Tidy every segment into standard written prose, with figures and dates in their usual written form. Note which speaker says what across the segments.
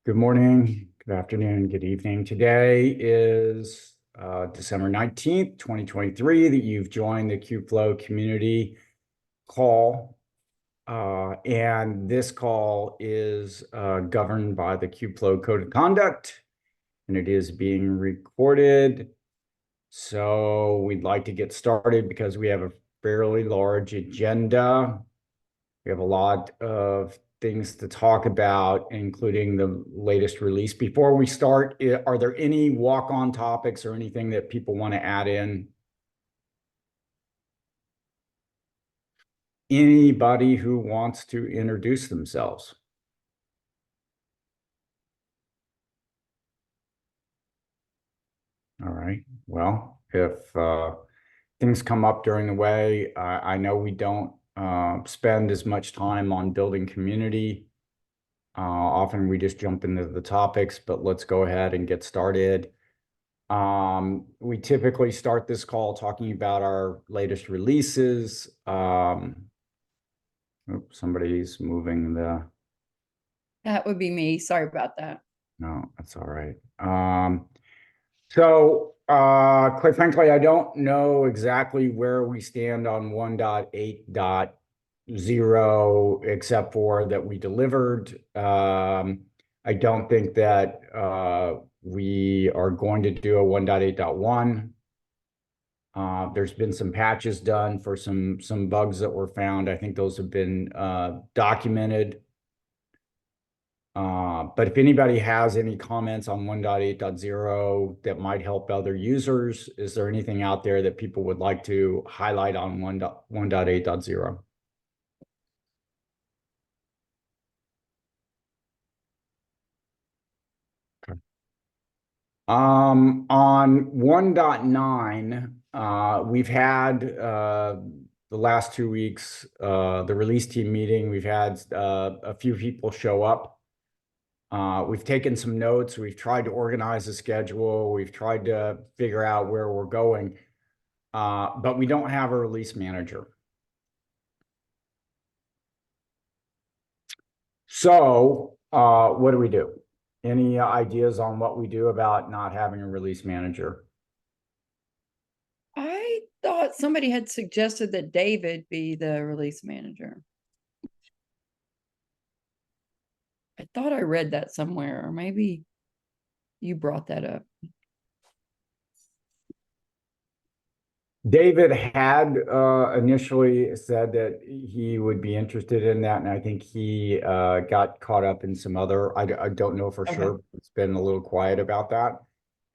Speaker 1: Good morning, good afternoon, good evening. Today is December 19th, 2023, that you've joined the Kubeflow community call. And this call is governed by the Kubeflow Code of Conduct, and it is being recorded. So we'd like to get started because we have a fairly large agenda. We have a lot of things to talk about, including the latest release. Before we start, are there any walk-on topics or anything that people want to add in? Anybody who wants to introduce themselves? All right. Well, if things come up during the way, I know we don't spend as much time on building community. Often we just jump into the topics, but let's go ahead and get started. We typically start this call talking about our latest releases. Oops, somebody's moving the.
Speaker 2: That would be me. Sorry about that.
Speaker 1: No, that's all right. Quite frankly, I don't know exactly where we stand on 1.8.0, except for that we delivered. I don't think that we are going to do a 1.8.1. There's been some patches done for some bugs that were found. I think those have been documented. But if anybody has any comments on 1.8.0 that might help other users, is there anything out there that people would like to highlight on 1.8.0? Okay. On 1.9, we've had the last 2 weeks, the release team meeting, we've had a few people show up. We've taken some notes. We've tried to organize a schedule. We've tried to figure out where we're going, but we don't have a release manager. So what do we do? Any ideas on what we do about not having a release manager?
Speaker 2: I thought somebody had suggested that David be the release manager. I thought I read that somewhere, or maybe you brought that up.
Speaker 1: David had initially said that he would be interested in that, and I think he got caught up in some other, I don't know for sure. It's been a little quiet about that.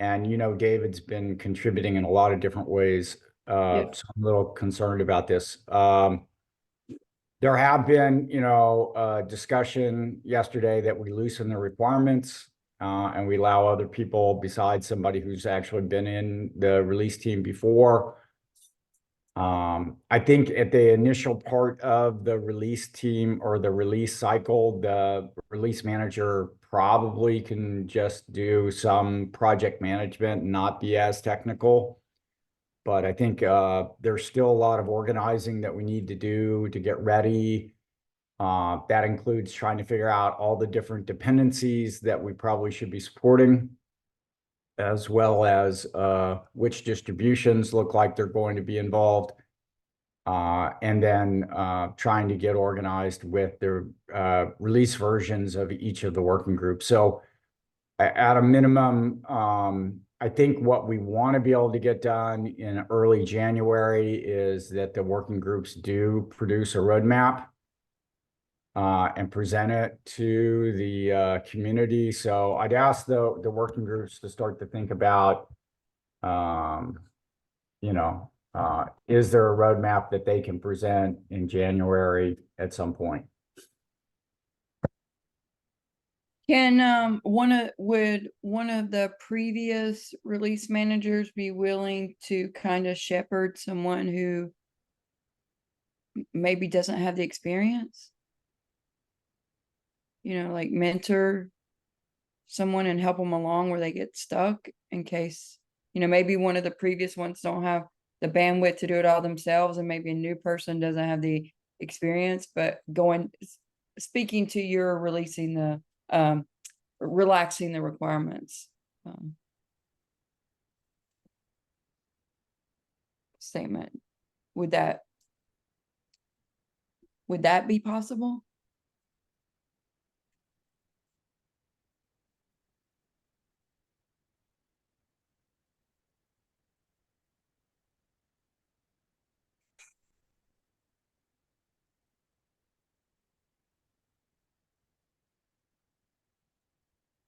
Speaker 1: And, David's been contributing in a lot of different ways. So I'm a little concerned about this. There have been, discussion yesterday that we loosen the requirements and we allow other people besides somebody who's actually been in the release team before. I think at the initial part of the release team or the release cycle, the release manager probably can just do some project management and not be as technical. But I think there's still a lot of organizing that we need to do to get ready. That includes trying to figure out all the different dependencies that we probably should be supporting, as well as which distributions look like they're going to be involved, and then trying to get organized with the release versions of each of the working groups. So at a minimum, I think what we want to be able to get done in early January is that the working groups do produce a roadmap and present it to the community. So I'd ask the working groups to start to think about, is there a roadmap that they can present in January at some point?
Speaker 2: Can would one of the previous release managers be willing to kind of shepherd someone who maybe doesn't have the experience? Like mentor someone and help them along where they get stuck in case, maybe one of the previous ones don't have the bandwidth to do it all themselves, and maybe a new person doesn't have the experience. But speaking to your releasing the relaxing the requirements. Statement. Would that be possible?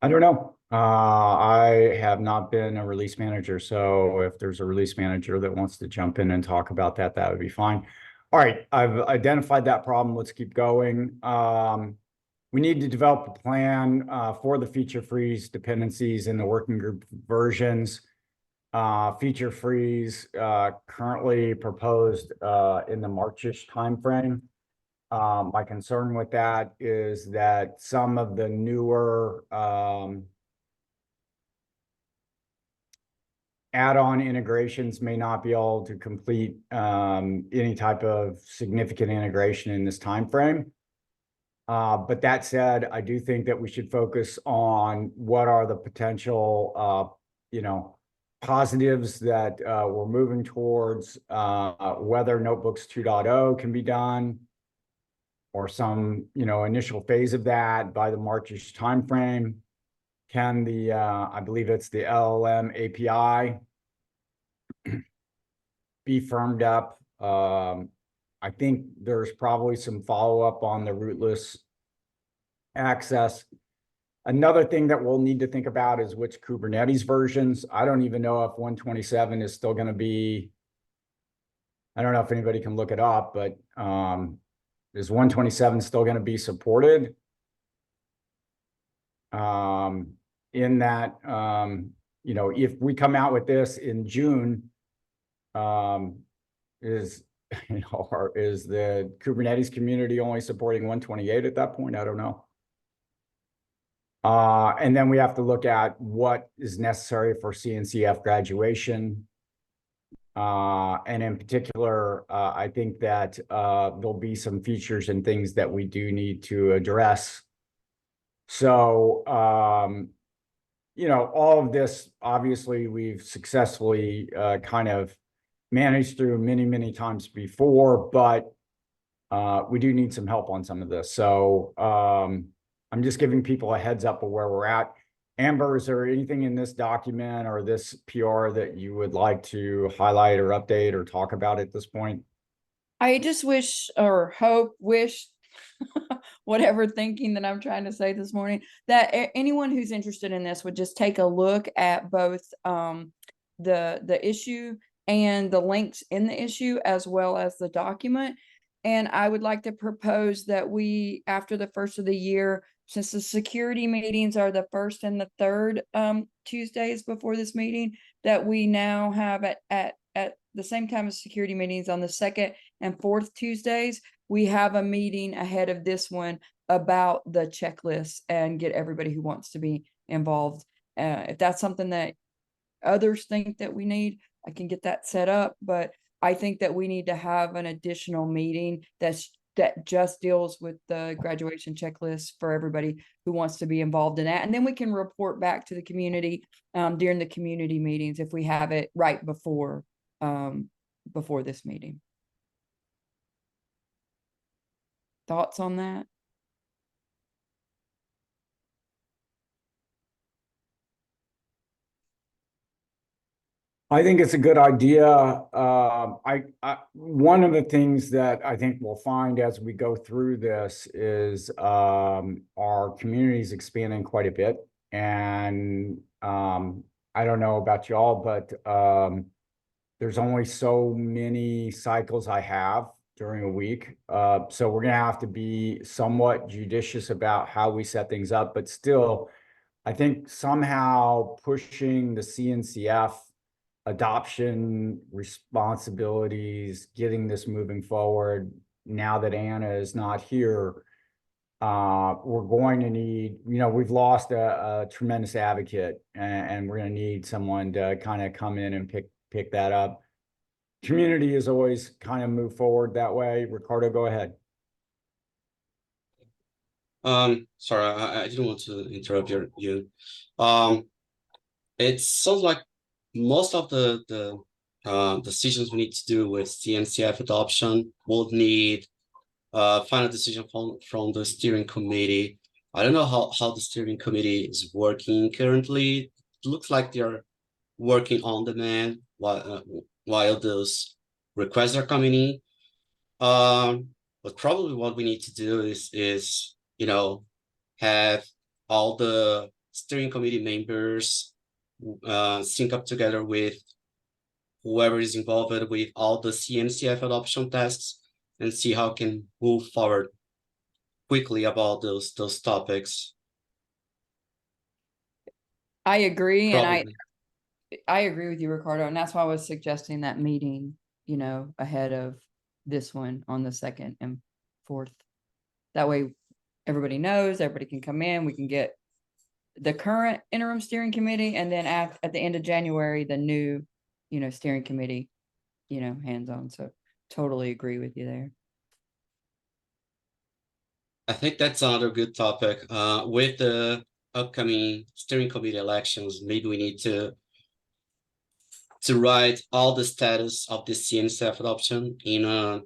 Speaker 1: I don't know. I have not been a release manager, so if there's a release manager that wants to jump in and talk about that, that would be fine. All right, I've identified that problem. Let's keep going. We need to develop a plan for the feature freeze dependencies in the working group versions. Feature freeze currently proposed in the Marchish timeframe. My concern with that is that some of the newer add-on integrations may not be able to complete any type of significant integration in this time frame. But that said, I do think that we should focus on what are the potential, positives that we're moving towards, whether Notebooks 2.0 can be done, or some, initial phase of that by the Marchish timeframe. Can the, I believe it's the LLM API be firmed up? I think there's probably some follow-up on the rootless access. Another thing that we'll need to think about is which Kubernetes versions. I don't even know if 127 is still going to be, I don't know if anybody can look it up, but is 127 still going to be supported? In that, if we come out with this in June, is the Kubernetes community only supporting 128 at that point? I don't know. And then we have to look at what is necessary for CNCF graduation. And in particular, I think that there'll be some features and things that we do need to address. So, all of this, obviously, we've successfully kind of managed through many, many times before, but we do need some help on some of this. So I'm just giving people a heads up of where we're at. Amber, is there anything in this document or this PR that you would like to highlight or update or talk about at this point?
Speaker 2: I just wish or hope, wish, whatever thinking that I'm trying to say this morning, that anyone who's interested in this would just take a look at both the issue and the links in the issue, as well as the document. And I would like to propose that we, after the first of the year, since the security meetings are the first and the third Tuesdays before this meeting, that we now have at the same time as security meetings on the second and fourth Tuesdays, we have a meeting ahead of this one about the checklist and get everybody who wants to be involved. If that's something that others think that we need, I can get that set up, but I think that we need to have an additional meeting that just deals with the graduation checklist for everybody who wants to be involved in that. And then we can report back to the community during the community meetings if we have it right before this meeting. Thoughts on that?
Speaker 1: I think it's a good idea. One of the things that I think we'll find as we go through this is our community is expanding quite a bit, and I don't know about y'all, but there's only so many cycles I have during a week, so we're gonna have to be somewhat judicious about how we set things up. But still, I think somehow pushing the CNCF adoption responsibilities, getting this moving forward now that Anna is not here, we're going to need, we've lost a tremendous advocate, and we're going to need someone to kind of come in and pick that up. Community has always kind of moved forward that way. Ricardo, go ahead.
Speaker 3: Sorry, I didn't want to interrupt you. Um, it sounds like most of the decisions we need to do with CNCF adoption will need final decision from the steering committee. I don't know how the steering committee is working currently. It looks like they're working on demand while those requests are coming in. But probably what we need to do is have all the steering committee members sync up together with whoever is involved with all the CNCF adoption tasks and see how can move forward quickly about those topics.
Speaker 2: I agree, and
Speaker 3: Probably.
Speaker 2: I agree with you, Ricardo, and that's why I was suggesting that meeting, ahead of this one on the 2nd and 4th. That way everybody knows, everybody can come in, we can get the current interim steering committee, and then at the end of January, the new, steering committee, hands on. So totally agree with you there.
Speaker 3: I think that's another good topic. With the upcoming steering committee elections, maybe we need to write all the status of the CNCF adoption in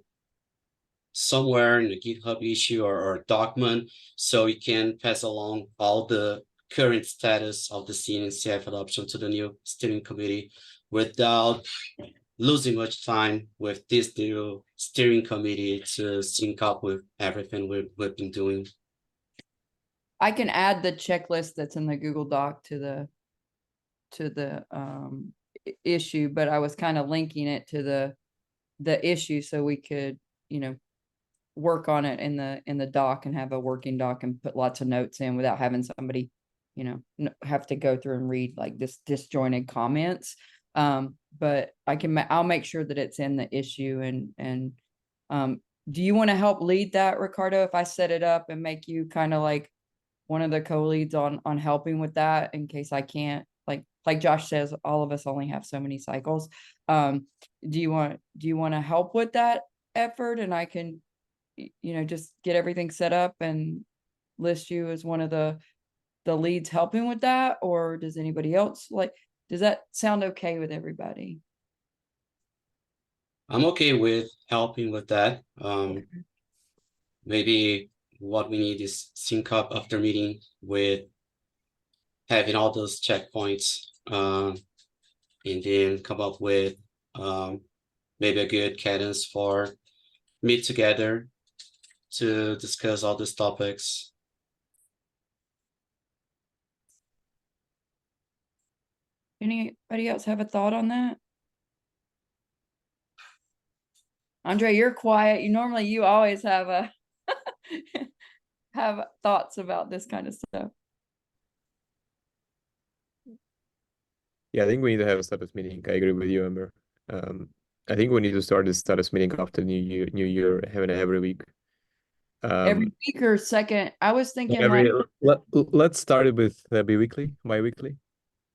Speaker 3: somewhere in a GitHub issue or document, so we can pass along all the current status of the CNCF adoption to the new steering committee without losing much time with this new steering committee to sync up with everything we've been doing.
Speaker 2: I can add the checklist that's in the Google Doc to the issue, but I was kind of linking it to the issue so we could, work on it in the doc and have a working doc and put lots of notes in without having somebody, have to go through and read like this disjointed comments. But I'll make sure that it's in the issue and do you want to help lead that, Ricardo, if I set it up and make you kind of like one of the co-leads on helping with that in case I can't, like Josh says, all of us only have so many cycles. Do you want to help with that effort, and I can, just get everything set up and list you as one of the leads helping with that? Or does anybody else does that sound okay with everybody?
Speaker 3: I'm okay with helping with that. Maybe what we need is sync up after meeting with having all those checkpoints, and then come up with maybe a good cadence for meet together to discuss all these topics.
Speaker 2: Anybody else have a thought on that? Andre, you're quiet. You always have have thoughts about this kind of stuff.
Speaker 4: Yeah, I think we need to have a status meeting. I agree with you, Amber. I think we need to start this status meeting after New Year, having it every week.
Speaker 2: Every week or second? I was thinking
Speaker 4: let's start it with bi-weekly,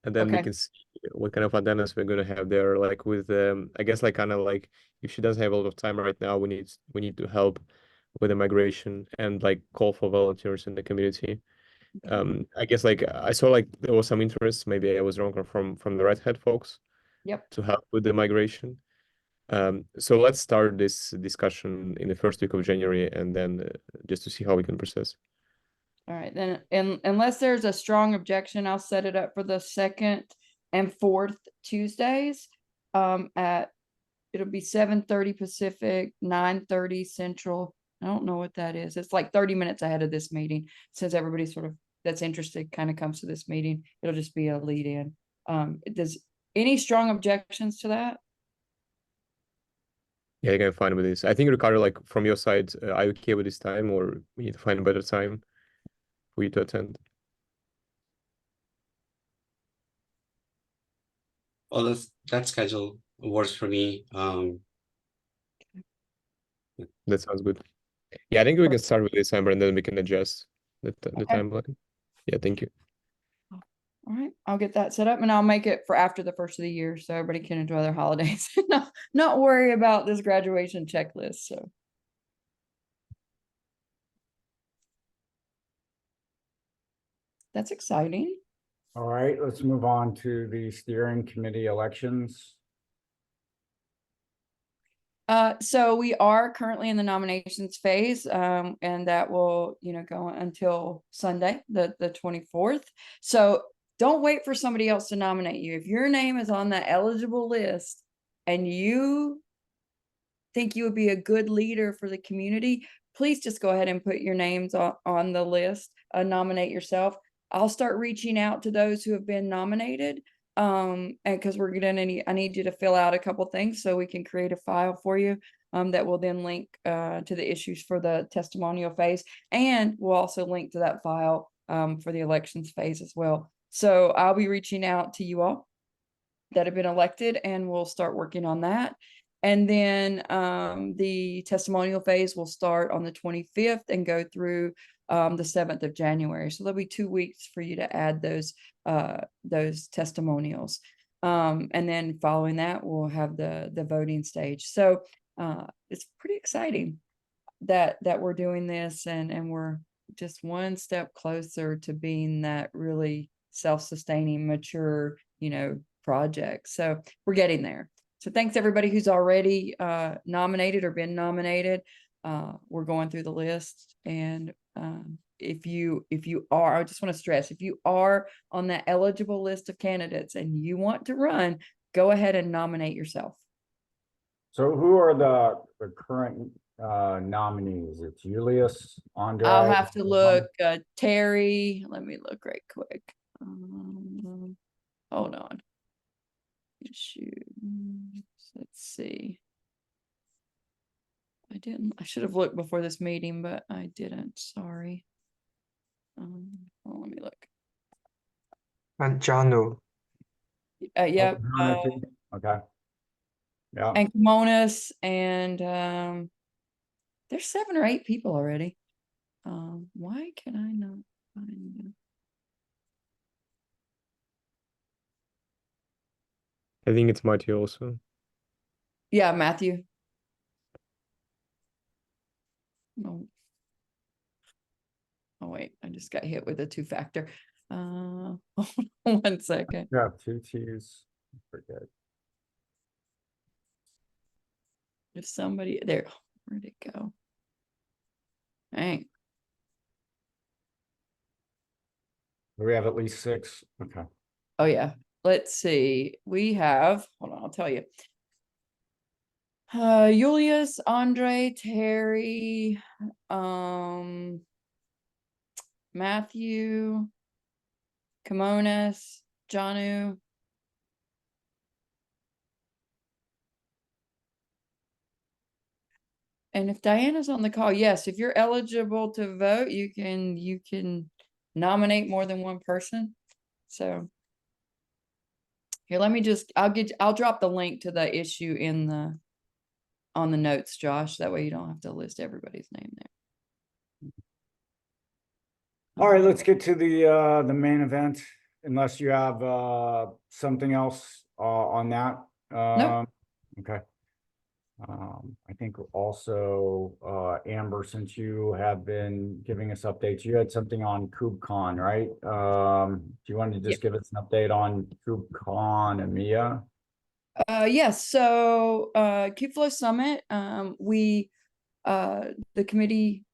Speaker 4: and then we
Speaker 2: Okay.
Speaker 4: can see what kind of attendance we're gonna have there. Like with I guess like kind of like if she doesn't have a lot of time right now, we need to help with the migration and like call for volunteers in the community. I guess like I saw like there was some interest, maybe I was wrong, from the Red Hat folks
Speaker 2: Yep.
Speaker 4: to help with the migration. So let's start this discussion in the first week of January, and then just to see how we can process.
Speaker 2: All right, then, and unless there's a strong objection, I'll set it up for the 2nd and 4th Tuesdays. It'll be 7:30 Pacific, 9:30 Central. I don't know what that is. It's like 30 minutes ahead of this meeting, since everybody sort of that's interested kind of comes to this meeting. It'll just be a lead in. Does any strong objections to that?
Speaker 4: Yeah, I think I'm fine with this. I think, Ricardo, like from your side, are you okay with this time, or we need to find a better time for you to attend?
Speaker 3: Well, that schedule works for me.
Speaker 4: That sounds good. Yeah, I think we can start with December, and then we can adjust the timeline. Yeah, thank you.
Speaker 2: All right, I'll get that set up, and I'll make it for after the first of the year so everybody can enjoy their holidays. Not worry about this graduation checklist. So that's exciting.
Speaker 1: All right, let's move on to the steering committee elections.
Speaker 2: So we are currently in the nominations phase, and that will, go until Sunday, the 24th. So don't wait for somebody else to nominate you. If your name is on that eligible list and you think you would be a good leader for the community, please just go ahead and put your names on the list, nominate yourself. I'll start reaching out to those who have been nominated. And because I need you to fill out a couple things so we can create a file for you that will then link to the issues for the testimonial phase, and we'll also link to that file for the elections phase as well. So I'll be reaching out to you all that have been elected, and we'll start working on that. And then the testimonial phase will start on the 25th and go through the 7th of January. So there'll be 2 weeks for you to add those testimonials. And then following that, we'll have the voting stage. So it's pretty exciting that we're doing this, and we're just one step closer to being that really self-sustaining, mature, project. So we're getting there. So thanks everybody who's already nominated or been nominated. We're going through the list, and if you are, I just want to stress, if you are on that eligible list of candidates and you want to run, go ahead and nominate yourself.
Speaker 1: So who are the current nominees? It's Julius, Andre.
Speaker 2: I'll have to look. Terry, let me look right quick. Hold on. Shoot. Let's see. I should have looked before this meeting, but I didn't. Sorry. Well, let me look.
Speaker 5: And Janu.
Speaker 2: Yep.
Speaker 1: Okay. Yeah.
Speaker 2: And Kimonis, and there's 7 or 8 people already. Why can I not find them?
Speaker 4: I think it's Matthew also.
Speaker 2: Yeah, Matthew. No. Oh wait, I just got hit with a 2-factor. Hold on 1 second.
Speaker 1: Yeah, 2 T's. Forget.
Speaker 2: If somebody there, where'd it go? Dang.
Speaker 1: We have at least 6. Okay.
Speaker 2: Oh yeah. Let's see. We have, hold on, I'll tell you. Julius, Andre, Terry, Matthew, Kimonis, Janu. And if Diana's on the call, yes, if you're eligible to vote, you can nominate more than one person. So here, let me just, I'll drop the link to the issue on the notes, Josh. That way you don't have to list everybody's name there.
Speaker 1: All right, let's get to the main event, unless you have something else on that.
Speaker 2: Nope.
Speaker 1: Okay. I think also Amber, since you have been giving us updates, you had something on KubeCon, right? Do you want to just give us an update on KubeCon, EMEA?
Speaker 2: Yes. So Kubeflow Summit, the committee,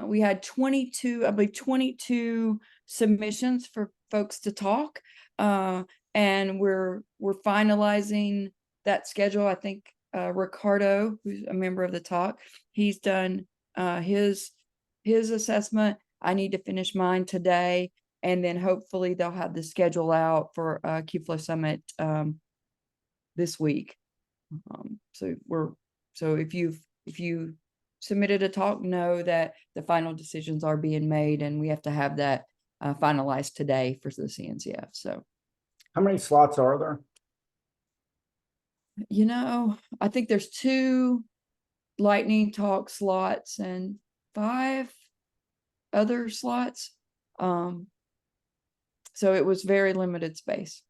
Speaker 2: we had 22, I believe 22 submissions for folks to talk, and we're finalizing that schedule. I think Ricardo, who's a member of the talk, he's done his assessment. I need to finish mine today, and then hopefully they'll have the schedule out for Kubeflow Summit this week. So if you submitted a talk, know that the final decisions are being made, and we have to have that finalized today for the CNCF. So
Speaker 1: how many slots are there?
Speaker 2: I think there's 2 lightning talk slots and 5 other slots. So it was very limited space,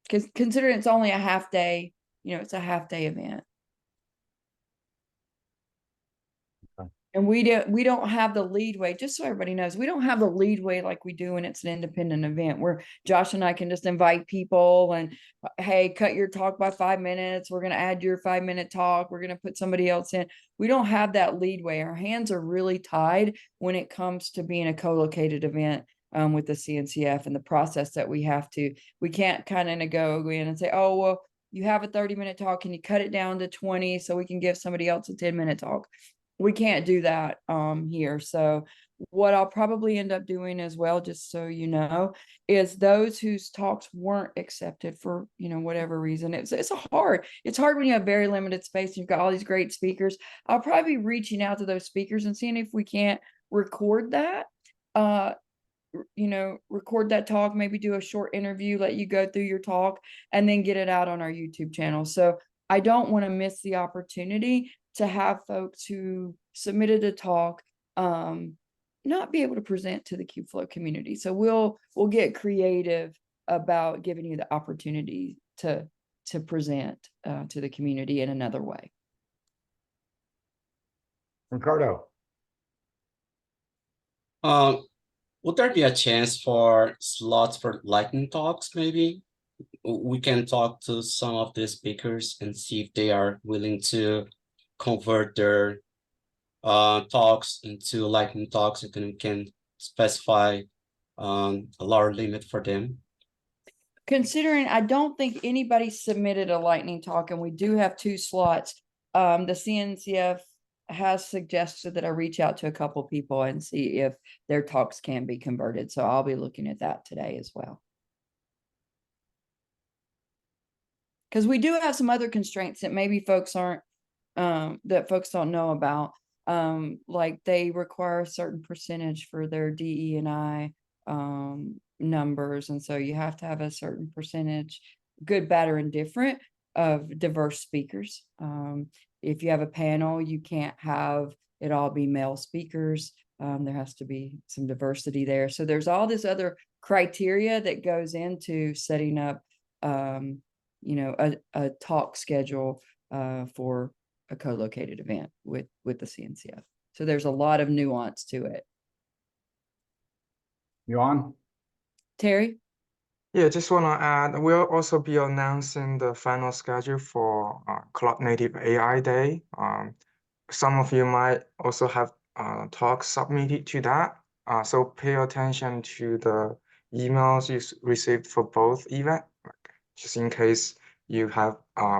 Speaker 2: because considering it's only a half day, it's a half day event. And we don't have the leadway, just so everybody knows, we don't have the leadway like we do when it's an independent event where Josh and I can just invite people and, hey, cut your talk by 5 minutes. We're going to add your 5-minute talk. We're going to put somebody else in. We don't have that leadway. Our hands are really tied when it comes to being a co-located event with the CNCF and the process that we can't kind of go in and say, oh, well, you have a 30-minute talk. Can you cut it down to 20 so we can give somebody else a 10-minute talk? We can't do that here. So what I'll probably end up doing as well, just so you know, is those whose talks weren't accepted for, whatever reason. It's hard when you have very limited space. You've got all these great speakers. I'll probably be reaching out to those speakers and seeing if we can't record that. Record that talk, maybe do a short interview, let you go through your talk, and then get it out on our YouTube channel. So I don't want to miss the opportunity to have folks who submitted a talk not be able to present to the Kubeflow community. So we'll get creative about giving you the opportunity to present to the community in another way.
Speaker 1: Ricardo.
Speaker 3: Would there be a chance for slots for lightning talks, maybe? We can talk to some of the speakers and see if they are willing to convert their talks into lightning talks, and then we can specify a lower limit for them.
Speaker 2: Considering I don't think anybody submitted a lightning talk, and we do have 2 slots, the CNCF has suggested that I reach out to a couple people and see if their talks can be converted. So I'll be looking at that today as well. Because we do have some other constraints that maybe folks aren't, that folks don't know about. Like they require a certain percentage for their DE&I numbers. And so you have to have a certain percentage, good, bad, or indifferent, of diverse speakers. If you have a panel, you can't have it all be male speakers. There has to be some diversity there. So there's all this other criteria that goes into setting up, a talk schedule for a co-located event with the CNCF. So there's a lot of nuance to it.
Speaker 1: You on?
Speaker 2: Terry?
Speaker 5: Yeah, just want to add, we'll also be announcing the final schedule for Cloud Native AI Day. Some of you might also have talks submitted to that. So pay attention to the emails you received for both events. Just in case you have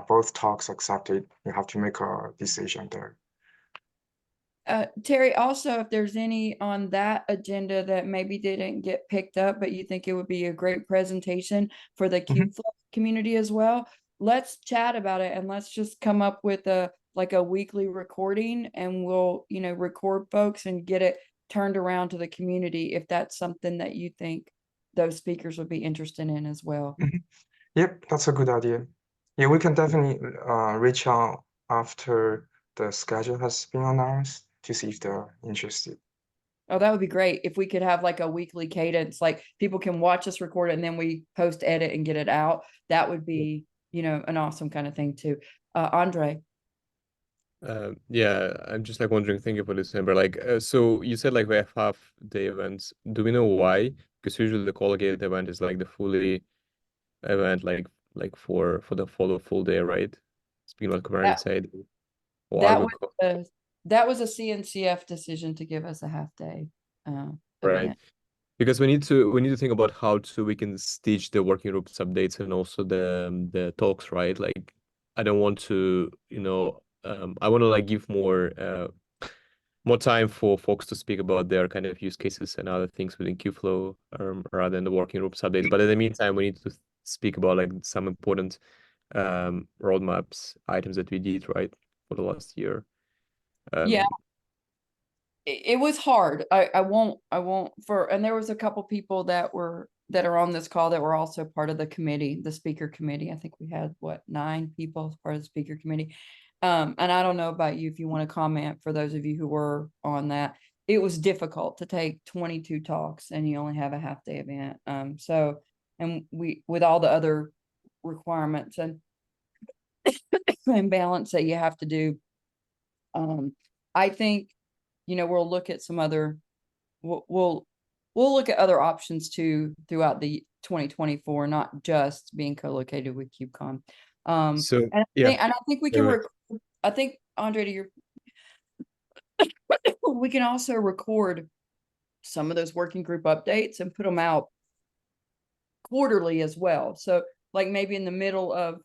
Speaker 5: both talks accepted, you have to make a decision there.
Speaker 2: Terry, also, if there's any on that agenda that maybe didn't get picked up, but you think it would be a great presentation for the Kubeflow community as well, let's chat about it, and let's just come up with a weekly recording, and we'll, record folks and get it turned around to the community if that's something that you think those speakers would be interested in as well.
Speaker 5: Yep, that's a good idea. Yeah, we can definitely reach out after the schedule has been announced to see if they're interested.
Speaker 2: Oh, that would be great if we could have like a weekly cadence, like people can watch us record it and then we post, edit, and get it out. That would be, an awesome kind of thing too. Andre.
Speaker 4: Yeah, I'm just wondering, thinking for December, so you said we have half-day events. Do we know why? Because usually the collocated event is the fully event, for the full day, right? Speaking about community side.
Speaker 2: That was a CNCF decision to give us a half-day
Speaker 4: right.
Speaker 2: event.
Speaker 4: Because we need to think about how we can stitch the working groups updates and also the talks, right? I don't want to, I want to give more time for folks to speak about their kind of use cases and other things within Kubeflow rather than the working groups updates. But in the meantime, we need to speak about some important roadmaps, items that we did right for the last year.
Speaker 2: Yeah. It was hard. I won't and there was a couple people that are on this call that were also part of the committee, the speaker committee. I think we had 9 people as part of the speaker committee. And I don't know about you, if you want to comment, for those of you who were on that, it was difficult to take 22 talks and you only have a half-day event. And we, with all the other requirements and balance that you have to do, I think we'll look at some other, we'll look at other options too throughout the 2024, not just being co-located with KubeCon.
Speaker 4: So
Speaker 2: And
Speaker 4: yeah,
Speaker 2: I think we can,
Speaker 4: Anyway.
Speaker 2: I think, Andre, to your, we can also record some of those working group updates and put them out quarterly as well. So like maybe in the middle of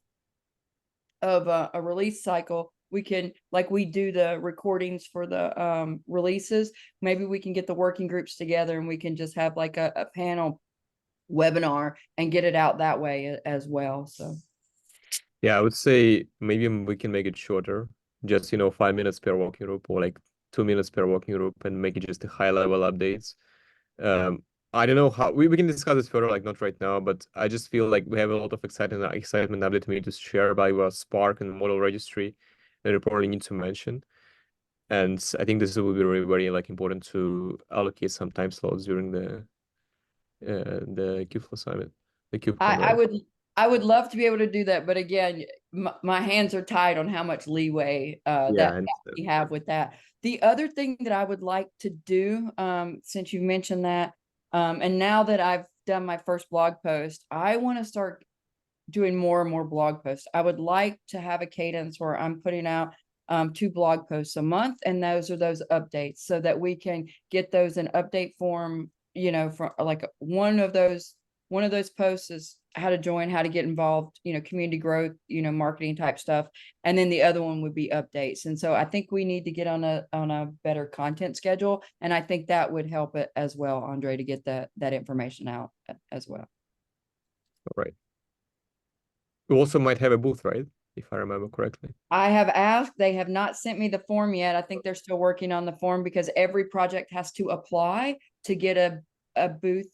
Speaker 2: a release cycle, we can, like we do the recordings for the releases, maybe we can get the working groups together and we can just have like a panel webinar and get it out that way as well. So
Speaker 4: yeah, I would say maybe we can make it shorter, just 5 minutes per working group, or like 2 minutes per working group, and make it just a high level updates. I don't know how we can discuss this further, like not right now, but I just feel like we have a lot of excitement update we need to share about Spark and model registry that we probably need to mention. And I think this will be really very like important to allocate some time slots during the Kubeflow summit, the KubeCon.
Speaker 2: I would love to be able to do that, but again, my hands are tied on how much leeway
Speaker 4: Yeah,
Speaker 2: that we have with that. The other thing that I would like to do, since you mentioned that, and now that I've done my first blog post, I want to start doing more and more blog posts. I would like to have a cadence where I'm putting out 2 blog posts a month, and those are those updates, so that we can get those in update form. From like one of those posts is how to join, how to get involved, community growth, marketing type stuff, and then the other one would be updates. And so I think we need to get on a better content schedule, and I think that would help it as well, Andre, to get that information out as well.
Speaker 4: All right. We also might have a booth, right? If I remember correctly.
Speaker 2: I have asked, they have not sent me the form yet. I think they're still working on the form because every project has to apply to get a booth,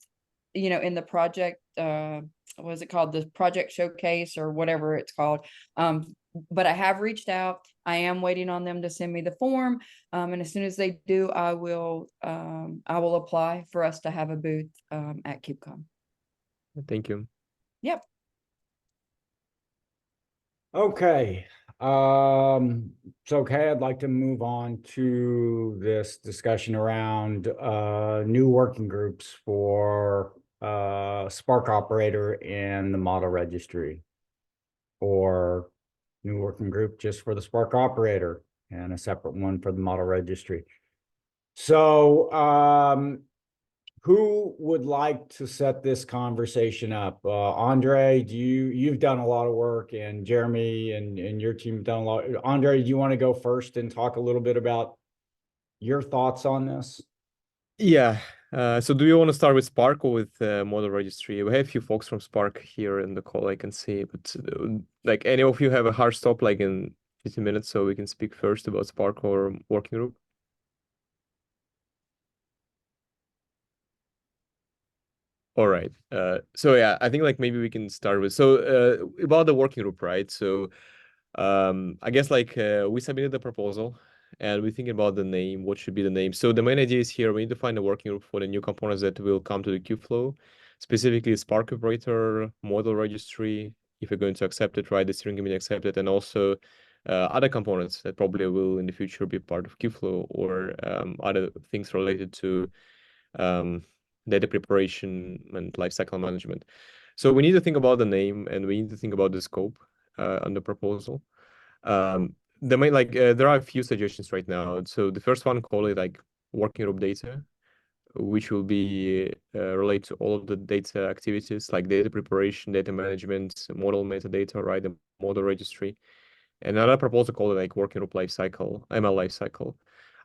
Speaker 2: in the project, what is it called? The project showcase or whatever it's called. But I have reached out. I am waiting on them to send me the form. And as soon as they do, I will apply for us to have a booth at KubeCon.
Speaker 4: Thank you.
Speaker 2: Yep.
Speaker 1: Okay, so okay, I'd like to move on to this discussion around new working groups for Spark Operator and the model registry, or new working group just for the Spark Operator and a separate one for the model registry. So who would like to set this conversation up? Andre, you've done a lot of work, and Jeremy and your team have done a lot. Andre, do you want to go first and talk a little bit about your thoughts on this?
Speaker 4: Yeah. So do you want to start with Spark or with model registry? We have a few folks from Spark here in the call, I can see, but like any of you have a hard stop like in 15 minutes, so we can speak first about Spark or working group. All right. So yeah, I think like maybe we can start with about the working group, right? So I guess like we submitted the proposal and we're thinking about the name, what should be the name. So the main idea is here we need to find a working group for the new components that will come to the Kubeflow, specifically Spark Operator, model registry, if you're going to accept it, right? The steering committee accept it, and also other components that probably will in the future be part of Kubeflow, or other things related to data preparation and lifecycle management. So we need to think about the name and we need to think about the scope on the proposal. The main there are a few suggestions right now. So the first one, call it like working group data, which will be related to all of the data activities like data preparation, data management, model metadata, right? The model registry. And another proposal called it like working group lifecycle, ML lifecycle.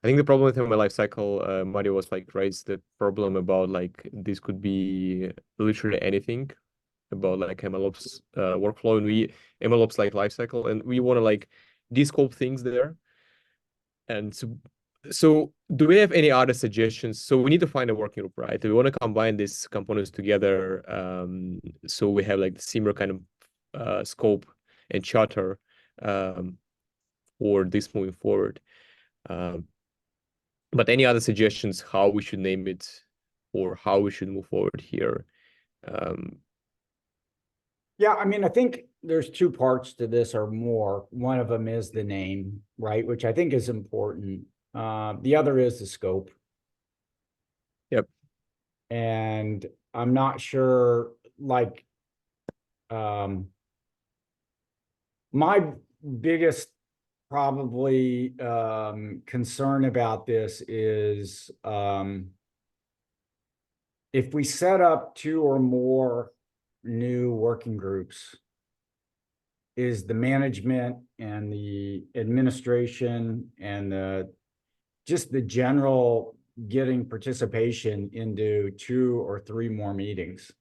Speaker 4: I think the problem with ML lifecycle, Mario was like raised the problem about like this could be literally anything about like MLOps workflow, and MLOps like lifecycle, and we want to like descope things there. And so do we have any other suggestions? So we need to find a working group, right? We want to combine these components together, so we have like the similar kind of scope and charter for this moving forward. But any other suggestions how we should name it or how we should move forward here?
Speaker 1: Yeah, I mean, I think there's two parts to this or more. One of them is the name, right? Which I think is important. The other is the scope.
Speaker 4: Yep.
Speaker 1: And I'm not sure, like, my biggest probably concern about this is if we set up 2 or more new working groups, is the management and the administration and just the general getting participation into 2 or 3 more meetings.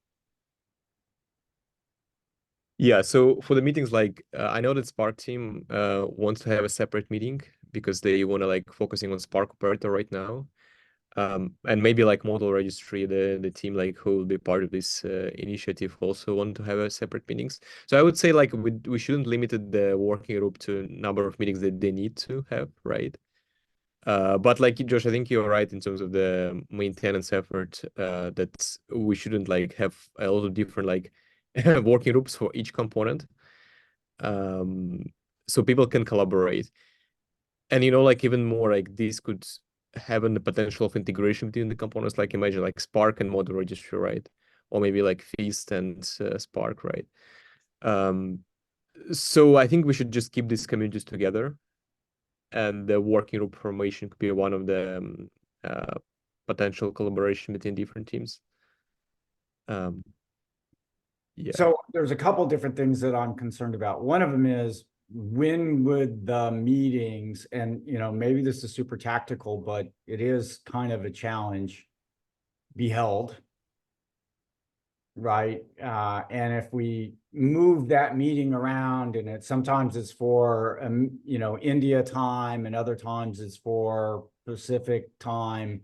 Speaker 4: Yeah, so for the meetings, like I know that Spark team wants to have a separate meeting because they want to like focusing on Spark operator right now. And maybe like model registry, the team like who will be part of this initiative also want to have a separate meetings. So I would say like we shouldn't limit the working group to number of meetings that they need to have, right? But like Josh, I think you're right in terms of the maintenance effort, that we shouldn't like have a lot of different like working groups for each component. So people can collaborate. And like even more like this could have the potential of integration between the components, like imagine like Spark and model registry, right? Or maybe like Feast and Spark, right? So I think we should just keep these communities together, and the working group formation could be one of the potential collaboration between different teams. Yeah.
Speaker 1: So there's a couple different things that I'm concerned about. One of them is, when would the meetings, and maybe this is super tactical, but it is kind of a challenge, be held, right? And if we move that meeting around, and sometimes it's for India time, and other times it's for Pacific time,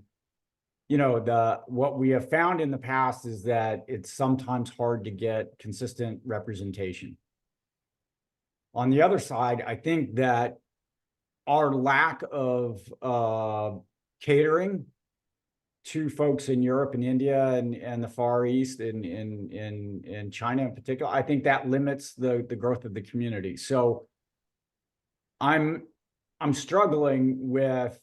Speaker 1: what we have found in the past is that it's sometimes hard to get consistent representation. On the other side, I think that our lack of catering to folks in Europe and India and the Far East and in China in particular, I think that limits the growth of the community. So I'm struggling with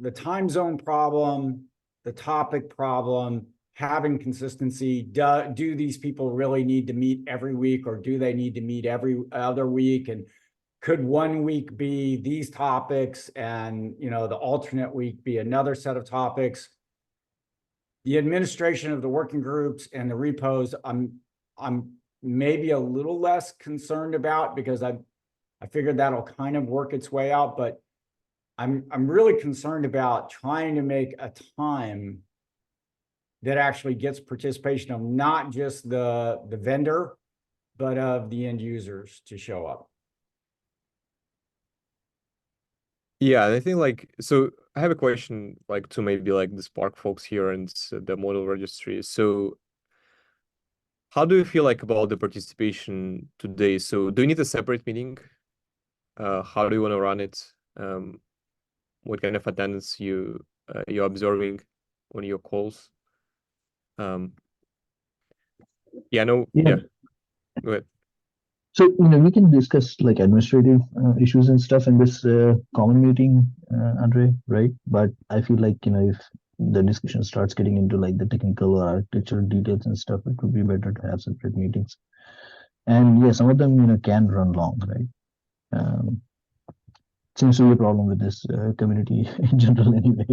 Speaker 1: the time zone problem, the topic problem, having consistency. Do these people really need to meet every week, or do they need to meet every other week? And could one week be these topics and the alternate week be another set of topics? The administration of the working groups and the repos, I'm maybe a little less concerned about, because I figured that'll kind of work its way out, but I'm really concerned about trying to make a time that actually gets participation of not just the vendor, but of the end users to show up.
Speaker 4: Yeah, and I think like, so I have a question like to maybe like the Spark folks here and the model registry. So how do you feel like about the participation today? So do you need a separate meeting? How do you want to run it? What kind of attendance you're observing on your calls? Yeah, no,
Speaker 6: Yeah.
Speaker 4: Go ahead.
Speaker 6: So, we can discuss like administrative issues and stuff in this common meeting, Andre, right? But I feel like, if the discussion starts getting into like the technical or architectural details and stuff, it would be better to have separate meetings. And yeah, some of them, can run long, right? Seems to be a problem with this community in general anyway.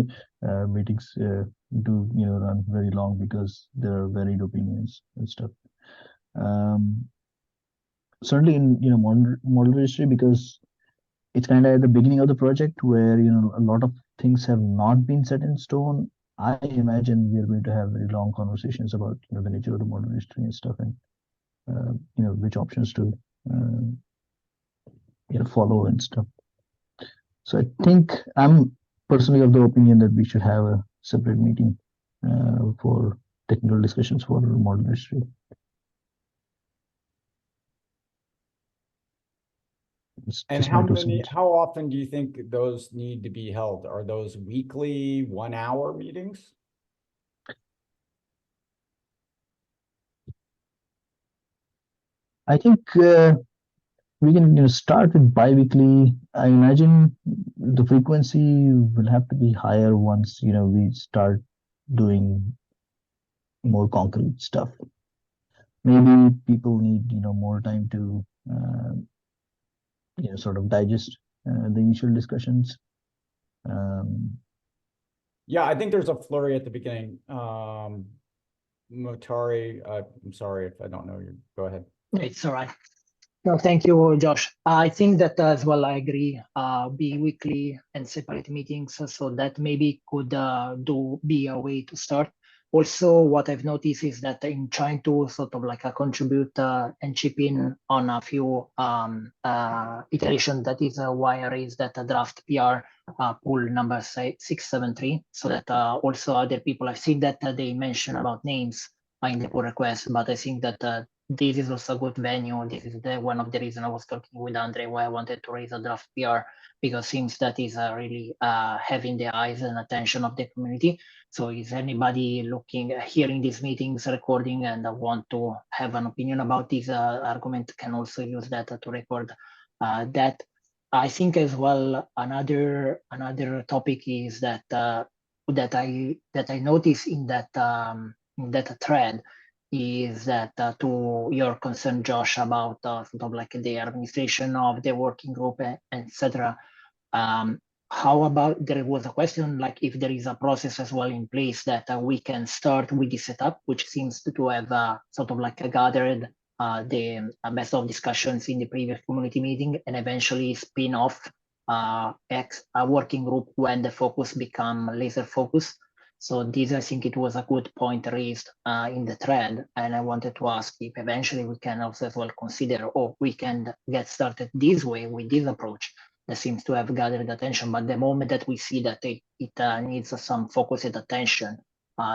Speaker 6: Meetings do, run very long because there are varied opinions and stuff. Certainly in model registry, because it's kind of at the beginning of the project where a lot of things have not been set in stone. I imagine we are going to have very long conversations about the nature of the model registry and stuff, and which options to follow and stuff. So I think I'm personally of the opinion that we should have a separate meeting for technical discussions for model registry.
Speaker 1: And how often do you think those need to be held? Are those weekly 1-hour meetings?
Speaker 6: I think we can start with bi-weekly. I imagine the frequency will have to be higher once, we start doing more concrete stuff. Maybe people need, more time to, sort of digest the initial discussions.
Speaker 1: Yeah, I think there's a flurry at the beginning. Motari, I'm sorry if I don't know you. Go ahead.
Speaker 7: It's all right. No, thank you, Josh. I think that as well, I agree, be weekly and separate meetings, so that maybe could be a way to start. Also, what I've noticed is that in trying to sort of like contribute and chip in on a few iteration, that is why I raised that draft PR pool number 673, so that also other people, I've seen that they mention about names in the pull request, but I think that this is also a good venue. This is one of the reasons I was talking with Andre why I wanted to raise a draft PR, because seems that is really having the eyes and attention of the community. So is anybody hearing these meetings recording and want to have an opinion about this argument can also use that to record that. I think as well another topic is that that I noticed in that thread is that to your concern, Josh, about sort of like the administration of the working group, etc. How about, there was a question like if there is a process as well in place that we can start with the setup, which seems to have sort of like gathered the best of discussions in the previous community meeting and eventually spin off a working group when the focus become laser focus. So this, I think it was a good point raised in the thread, and I wanted to ask if eventually we can also as well consider, we can get started this way with this approach that seems to have gathered attention. But the moment that we see that it needs some focused attention,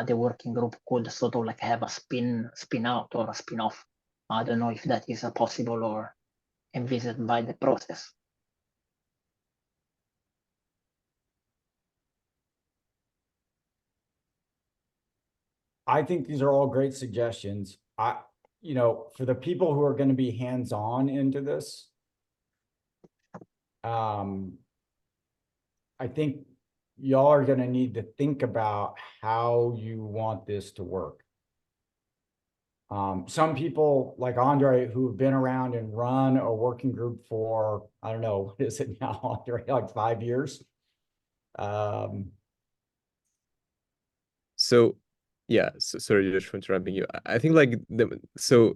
Speaker 7: the working group could sort of like have a spin out or a spin off. I don't know if that is possible or envisaged by the process.
Speaker 1: I think these are all great suggestions. For the people who are going to be hands-on into this, I think y'all are going to need to think about how you want this to work. Some people like Andre who have been around and run a working group for, I don't know, what is it now, Andre, like 5 years?
Speaker 4: So yeah, sorry Josh for interrupting you. I think like so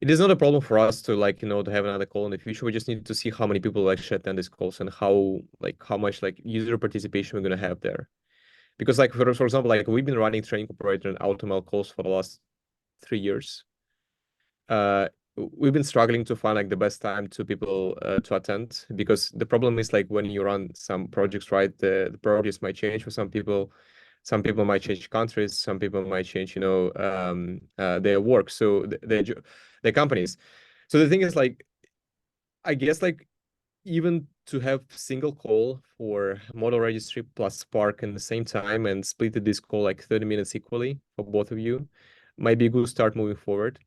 Speaker 4: it is not a problem for us to like, to have another call in the future. We just need to see how many people actually attend these calls and how much like user participation we're gonna have there. Because like for example, like we've been running training operator and AutoML calls for the last 3 years. We've been struggling to find like the best time to people to attend, because the problem is like when you run some projects, right, the priorities might change for some people. Some people might change countries, some people might change, their work, so their companies. So the thing is like, I guess like even to have single call for model registry plus Spark in the same time and split this call like 30 minutes equally for both of you might be a good start moving forward.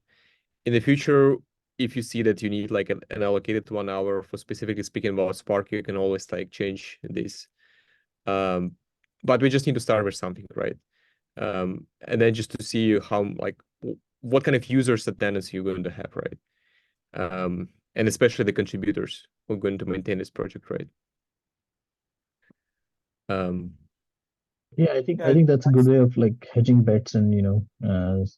Speaker 4: In the future, if you see that you need like an allocated 1 hour for specifically speaking about Spark, you can always like change this. But we just need to start with something, right? And then just to see how like what kind of users attendance you're going to have, right? And especially the contributors who are going to maintain this project, right?
Speaker 6: Yeah, I think that's a good way of like hedging bets and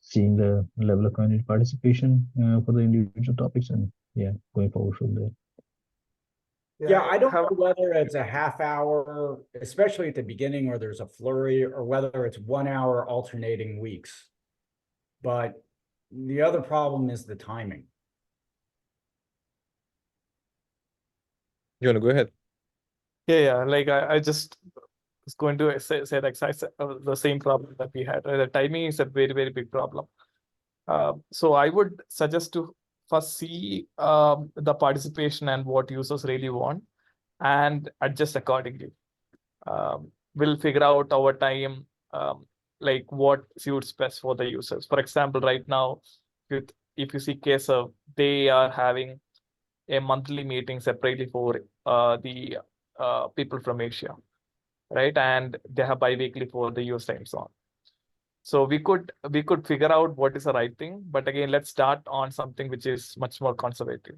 Speaker 6: seeing the level of community participation for the individual topics, and going forward from there.
Speaker 1: Yeah, I don't know whether it's a half hour, especially at the beginning where there's a flurry, or whether it's 1 hour alternating weeks. But the other problem is the timing.
Speaker 4: You want to go ahead?
Speaker 8: Yeah. Like I just was going to say the same problem that we had. The timing is a very, very big problem. So I would suggest to first see the participation and what users really want and adjust accordingly. We'll figure out over time like what suits best for the users. For example, right now, if you see case of, they are having a monthly meeting separately for the people from Asia, right? And they have bi-weekly for the US time zone. So we could figure out what is the right thing, but again, let's start on something which is much more conservative.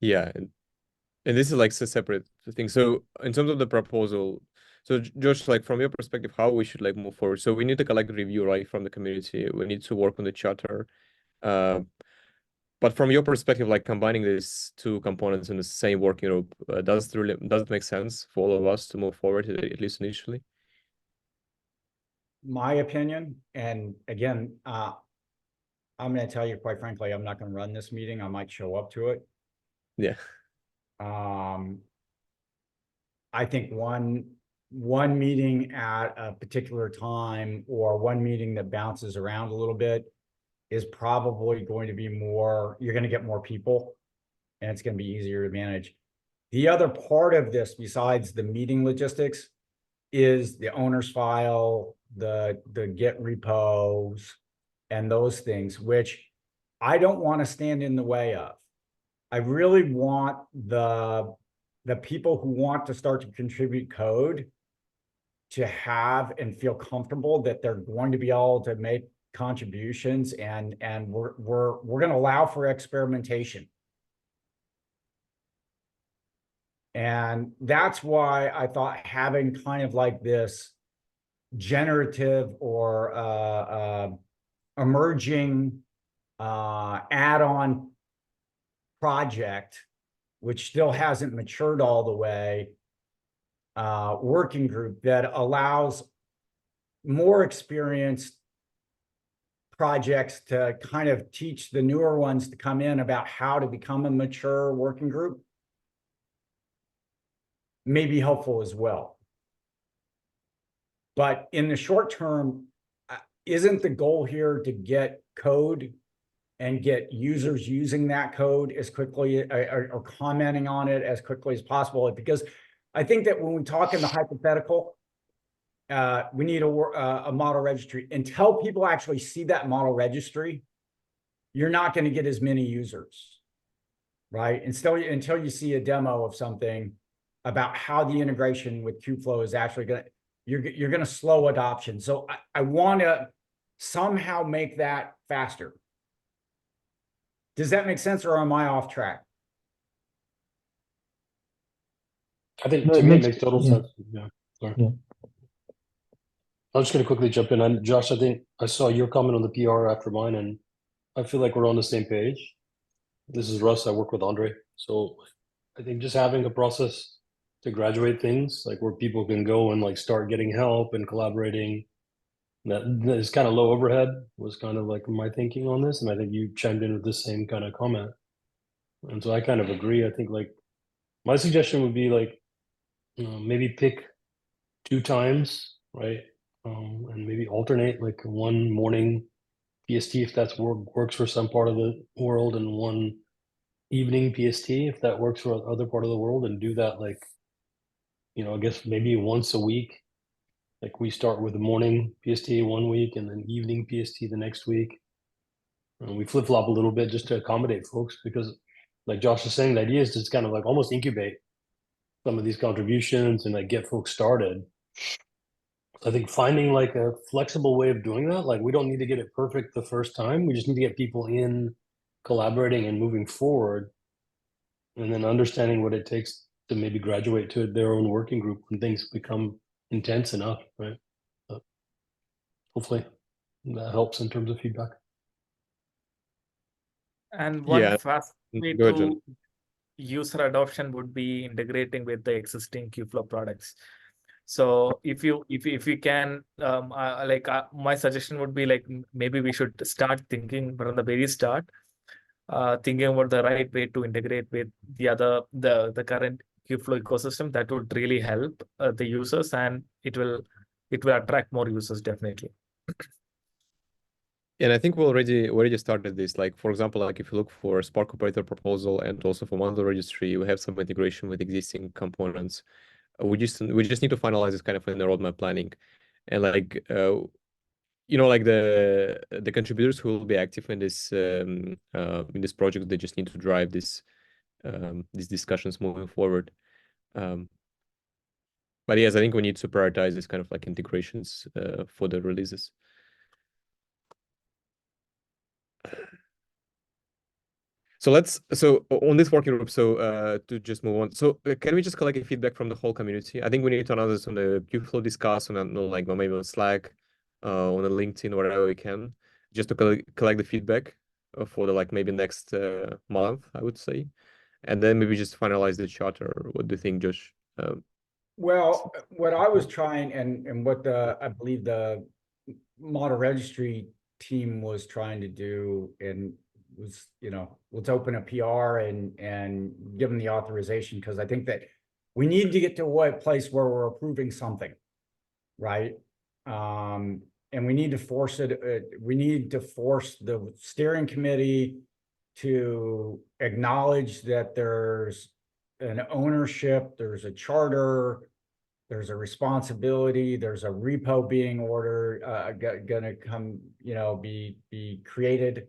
Speaker 4: Yeah, and this is like a separate thing. So in terms of the proposal, so Josh, like from your perspective, how we should like move forward? So we need to collect review, right, from the community. We need to work on the charter. But from your perspective, like combining these two components in the same working group, does it make sense for all of us to move forward, at least initially?
Speaker 1: My opinion, and again, I'm going to tell you quite frankly, I'm not going to run this meeting. I might show up to it.
Speaker 4: Yeah.
Speaker 1: I think one meeting at a particular time or one meeting that bounces around a little bit is probably going to be more, you're going to get more people and it's going to be easier to manage. The other part of this, besides the meeting logistics, is the owner's file, the Git repos, and those things, which I don't want to stand in the way of. I really want the people who want to start to contribute code to have and feel comfortable that they're going to be able to make contributions, and we're going to allow for experimentation. And that's why I thought having kind of like this generative or emerging add-on project, which still hasn't matured all the way, working group that allows more experienced projects to kind of teach the newer ones to come in about how to become a mature working group may be helpful as well. But in the short term, isn't the goal here to get code and get users using that code as quickly or commenting on it as quickly as possible? Because I think that when we talk in the hypothetical, we need a model registry. Until people actually see that model registry, you're not going to get as many users, right? Until you see a demo of something about how the integration with Kubeflow is actually going to, you're going to slow adoption. So I want to somehow make that faster. Does that make sense, or am I off track?
Speaker 9: I think
Speaker 6: No,
Speaker 9: to
Speaker 6: it
Speaker 9: me it
Speaker 6: makes-
Speaker 9: makes total
Speaker 6: yeah.
Speaker 9: sense. Yeah. Sorry.
Speaker 6: Yeah.
Speaker 9: I'm just gonna quickly jump in. And Josh, I think I saw your comment on the PR after mine, and I feel like we're on the same page. This is Russ. I work with Andre. So I think just having a process to graduate things, like where people can go and like start getting help and collaborating, that is kind of low overhead, was kind of like my thinking on this. And I think you chimed in with the same kind of comment. And so I kind of agree. I think like my suggestion would be like, maybe pick 2 times, right? And maybe alternate like one morning PST if that's works for some part of the world, and one evening PST if that works for other part of the world, and do that like, I guess maybe once a week. Like we start with the morning PST one week and then evening PST the next week. And we flip flop a little bit just to accommodate folks, because like Josh is saying, the idea is to just kind of like almost incubate some of these contributions and like get folks started. I think finding like a flexible way of doing that, like we don't need to get it perfect the first time. We just need to get people in, collaborating and moving forward, and then understanding what it takes to maybe graduate to their own working group when things become intense enough, right? But hopefully that helps in terms of feedback.
Speaker 8: And one
Speaker 4: Yeah.
Speaker 8: fast way
Speaker 4: Go ahead, John.
Speaker 8: to user adoption would be integrating with the existing Kubeflow products. So if you can, my suggestion would be like maybe we should start thinking from the very start, thinking about the right way to integrate with the current Kubeflow ecosystem. That would really help the users, and it will attract more users definitely.
Speaker 4: And I think we already started this. Like, for example, like if you look for Spark operator proposal and also for model registry, we have some integration with existing components. We just need to finalize this kind of in the roadmap planning. And like you know, like the contributors who will be active in this project, they just need to drive these discussions moving forward. But yes, I think we need to prioritize this kind of like integrations for the releases. So on this working group, to just move on. So can we just collect a feedback from the whole community? I think we need to announce this on the Kubeflow discuss on like maybe on Slack, on a LinkedIn, wherever we can, just to collect the feedback for the like maybe next month, I would say, and then maybe just finalize the charter. What do you think, Josh?
Speaker 1: Well, what I was trying and what I believe the model registry team was trying to do and was, let's open a PR and give them the authorization, because I think that we need to get to a place where we're approving something, right? And we need to force it. We need to force the steering committee to acknowledge that there's an ownership, there's a charter, there's a responsibility, there's a repo being ordered, gonna come, be created.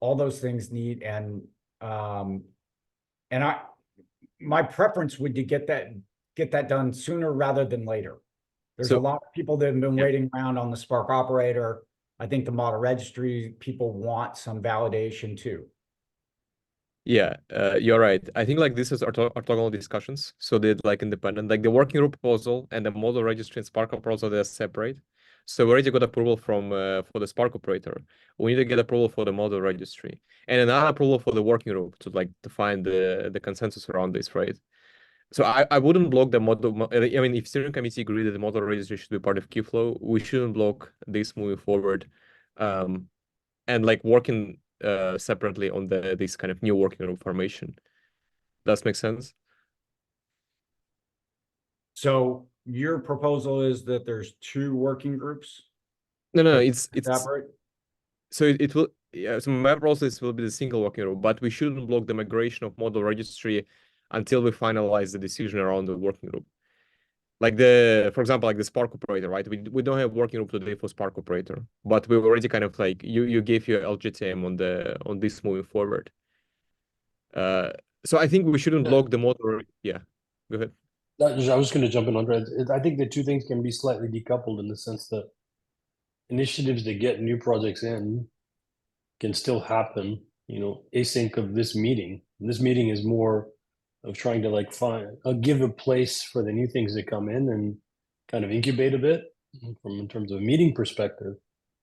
Speaker 1: All those things need, and my preference would to get that done sooner rather than later. There's a lot of people that have been waiting around on the Spark operator. I think the model registry people want some validation too.
Speaker 4: Yeah, you're right. I think like this is orthogonal discussions. So they're like independent, like the working group proposal and the model registry and Spark proposal, they're separate. So we already got approval from for the Spark operator. We need to get approval for the model registry and another approval for the working group to like define the consensus around this, right? So I wouldn't block the model. I mean, if steering committee agree that the model registry should be part of Kubeflow, we shouldn't block this moving forward. And like working separately on this kind of new working group formation. Does make sense?
Speaker 1: So your proposal is that there's 2 working groups?
Speaker 4: No,
Speaker 1: Like,
Speaker 4: it's
Speaker 1: separate?
Speaker 4: so it will. Yeah, so my process will be the single working group, but we shouldn't block the migration of model registry until we finalize the decision around the working group. Like for example, like the Spark operator, right? We don't have working group today for Spark operator, but we've already kind of like you gave your LGTM on this moving forward. So I think we shouldn't block the model. Yeah, go ahead.
Speaker 9: I was going to jump in, Andre. I think the two things can be slightly decoupled in the sense that initiatives to get new projects in can still happen, async of this meeting. And this meeting is more of trying to like give a place for the new things that come in and kind of incubate a bit in terms of a meeting perspective.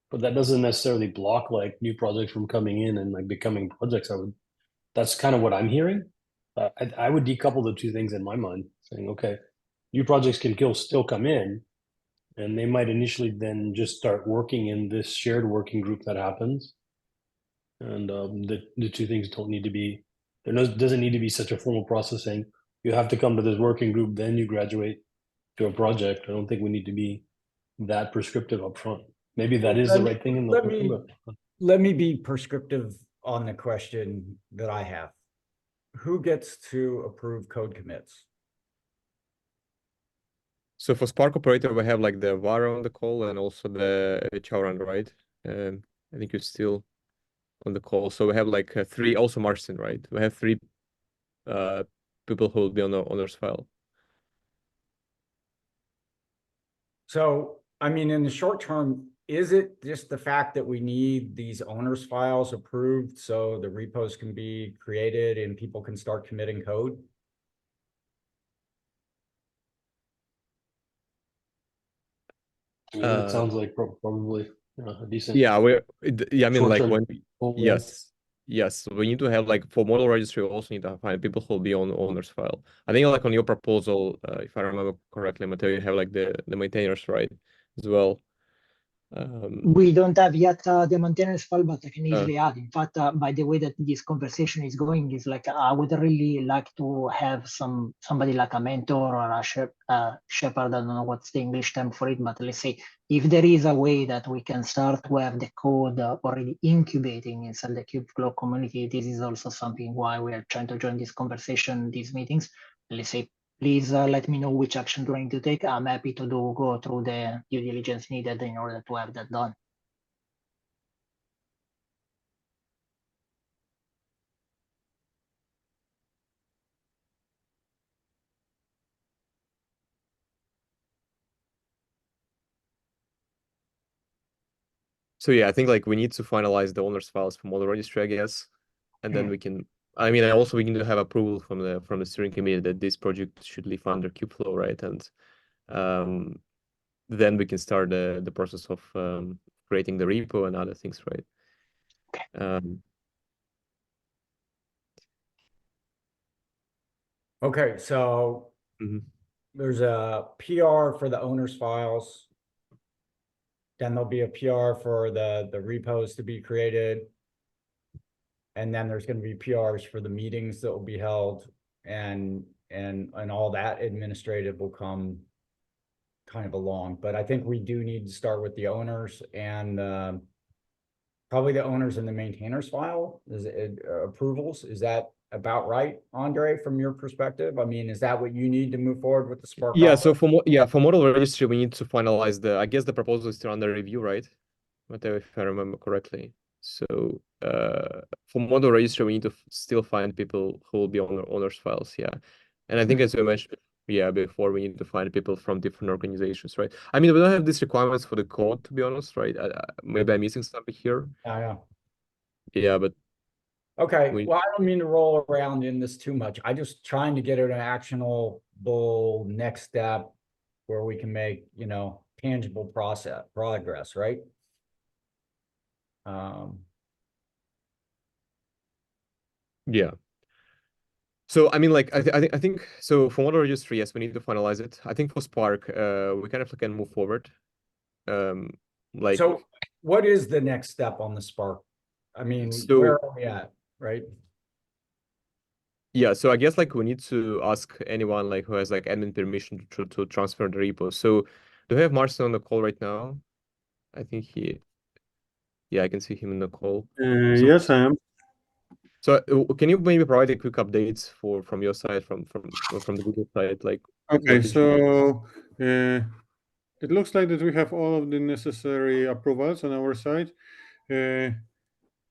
Speaker 9: But that doesn't necessarily block like new projects from coming in and like becoming projects. That's kind of what I'm hearing. I would decouple the two things in my mind, saying, okay, new projects can still come in, and they might initially then just start working in this shared working group that happens. And the two things don't need to be, doesn't need to be such a formal process saying you have to come to this working group, then you graduate to a project. I don't think we need to be that prescriptive up front. Maybe that is the right thing in the long term.
Speaker 1: Let me be prescriptive on the question that I have. Who gets to approve code commits?
Speaker 4: So for Spark operator, we have like the VAR on the call and also the HR on, right? I think you're still on the call. So we have like 3, also Marcin, right? We have 3 people who will be on the owner's file.
Speaker 1: So, I mean, in the short term, is it just the fact that we need these owners files approved so the repos can be created and people can start committing code?
Speaker 9: I mean, it sounds like probably a decent.
Speaker 4: Yeah, I mean, like when
Speaker 9: goal,
Speaker 4: yes, we need to have like for model registry, we also need to find people who will be on owner's file. I think like on your proposal, if I remember correctly, Mateo, you have like the maintainers, right, as well.
Speaker 7: We don't have yet the maintenance file, but I can easily add. In fact, by the way that this conversation is going, is like I would really like to have somebody like a mentor or a shepherd. I don't know what's the English term for it, but let's say if there is a way that we can start to have the code already incubating inside the Kubeflow community, this is also something why we are trying to join this conversation, these meetings. Let's say, please let me know which action do I need to take. I'm happy to go through the due diligence needed in order to have that done.
Speaker 4: So yeah, I think like we need to finalize the owners files for model registry, I guess, and then we can. I mean, also we need to have approval from the steering committee that this project should live under Kubeflow, right? And then we can start the process of creating the repo and other things, right?
Speaker 1: Okay, so there's a PR for the owners files. Then there'll be a PR for the repos to be created. And then there's going to be PRs for the meetings that will be held, and all that administrative will come kind of along. But I think we do need to start with the owners and probably the owners and the maintainers file. Is it approvals? Is that about right, Andre, from your perspective? I mean, is that what you need to move forward with the Spark?
Speaker 4: Yeah, so for model registry, we need to finalize I guess the proposal is still under review, right? If I remember correctly. So for model registry, we need to still find people who will be on owners files, yeah. And I think as we mentioned, before, we need to find people from different organizations, right? I mean, we don't have these requirements for the code, to be honest, right? Maybe I'm missing something here. Yeah, but
Speaker 1: okay, well, I don't mean to roll around in this too much. I just trying to get an actionable next step where we can make, tangible progress, right?
Speaker 4: Yeah. So I mean, like I think so for model registry, yes, we need to finalize it. I think for Spark, we kind of can move forward. Like,
Speaker 1: so what is the next step on the Spark? I mean, where are we at, right?
Speaker 4: Yeah, so I guess like we need to ask anyone like who has like admin permission to transfer the repo. So do we have Marcin on the call right now? I think I can see him in the call.
Speaker 10: Yes, I am.
Speaker 4: So can you maybe provide a quick updates from your side, from the Google side, like?
Speaker 10: Okay, so it looks like that we have all of the necessary approvals on our side. The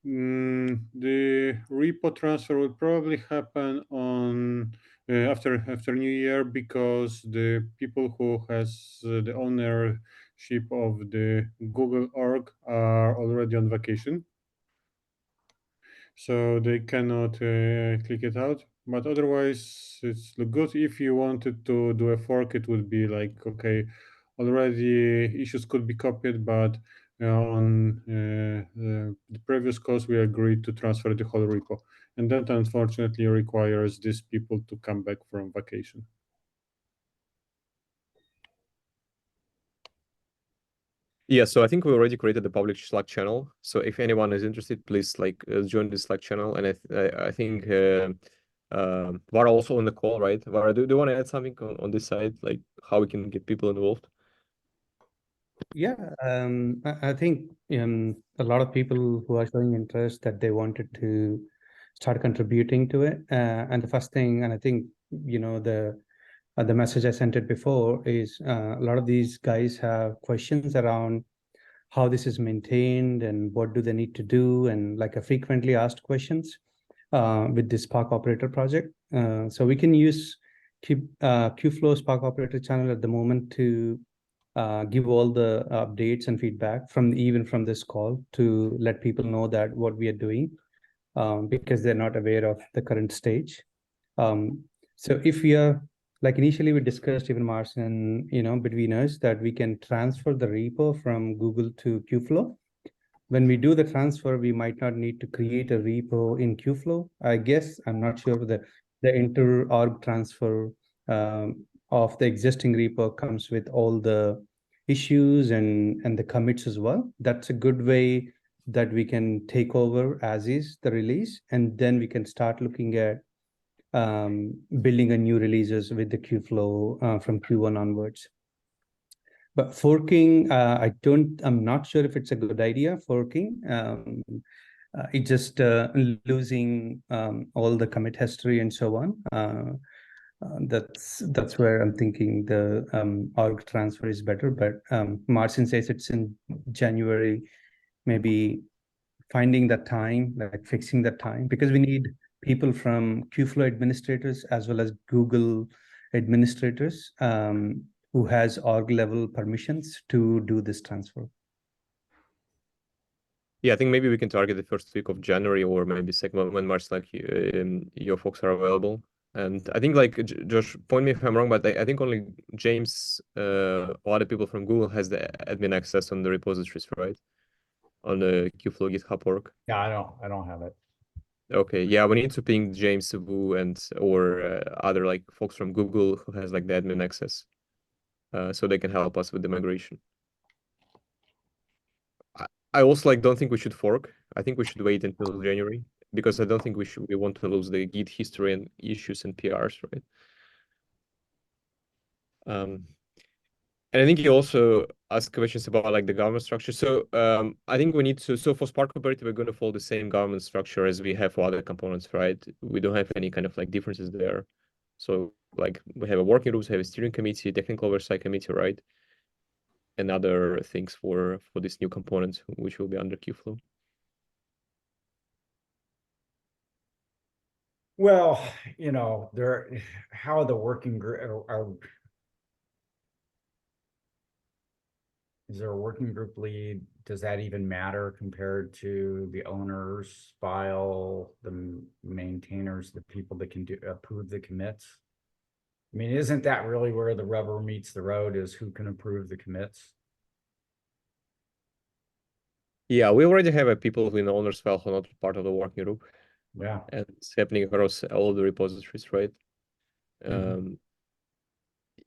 Speaker 10: repo transfer will probably happen on after New Year, because the people who has the ownership of the Google org are already on vacation, so they cannot click it out. But otherwise, it's good. If you wanted to do a fork, it would be like, okay, already issues could be copied, but on the previous calls, we agreed to transfer the whole repo. And that unfortunately requires these people to come back from vacation.
Speaker 4: Yeah, so I think we already created the public Slack channel. So if anyone is interested, please like join the Slack channel. And I think Vara also on the call, right? Vara, do you want to add something on this side, like how we can get people involved?
Speaker 11: Yeah, I think a lot of people who are showing interest that they wanted to start contributing to it. And the first thing, and I think the message I sent it before is a lot of these guys have questions around how this is maintained and what do they need to do, and like a frequently asked questions with this Spark Operator project. So we can use Kubeflow Spark Operator channel at the moment to give all the updates and feedback even from this call, to let people know that what we are doing, because they're not aware of the current stage. So if we are, like initially we discussed, even Marcin, between us, that we can transfer the repo from Google to Kubeflow. When we do the transfer, we might not need to create a repo in Kubeflow. I guess, I'm not sure, the inter-org transfer of the existing repo comes with all the issues and the commits as well. That's a good way that we can take over as is the release, and then we can start looking at building a new releases with the Kubeflow from Q1 onwards. But forking, I'm not sure if it's a good idea, forking. It's just losing all the commit history and so on. That's where I'm thinking the org transfer is better. But Marcin says it's in January, maybe finding that time, like fixing that time, because we need people from Kubeflow administrators as well as Google administrators who has org level permissions to do this transfer.
Speaker 4: Yeah, I think maybe we can target the first week of January or maybe second when March, like your folks are available. And I think like Josh, point me if I'm wrong, but I think only James, a lot of people from Google has the admin access on the repositories, right? On the Kubeflow GitHub org.
Speaker 1: Yeah, I don't have it.
Speaker 4: Okay, yeah, we need to ping James Wu and or other like folks from Google who has like the admin access, so they can help us with the migration. I also like don't think we should fork. I think we should wait until January because I don't think we want to lose the Git history and issues and PRs, right? And I think you also asked questions about like the governance structure. So I think we need to, so for Spark Cooperative, we're going to follow the same governance structure as we have for other components, right? We don't have any kind of like differences there. So like we have a working group, we have a steering committee, technical oversight committee, right? And other things for this new component, which will be under Kubeflow.
Speaker 1: Well, you know, how the working group is there a working group lead? Does that even matter compared to the owners, file, the maintainers, the people that can approve the commits? I mean, isn't that really where the rubber meets the road, is who can approve the commits?
Speaker 4: Yeah, we already have people in the owners file who are not part of the working group.
Speaker 1: Yeah.
Speaker 4: And it's happening across all of the repositories, right?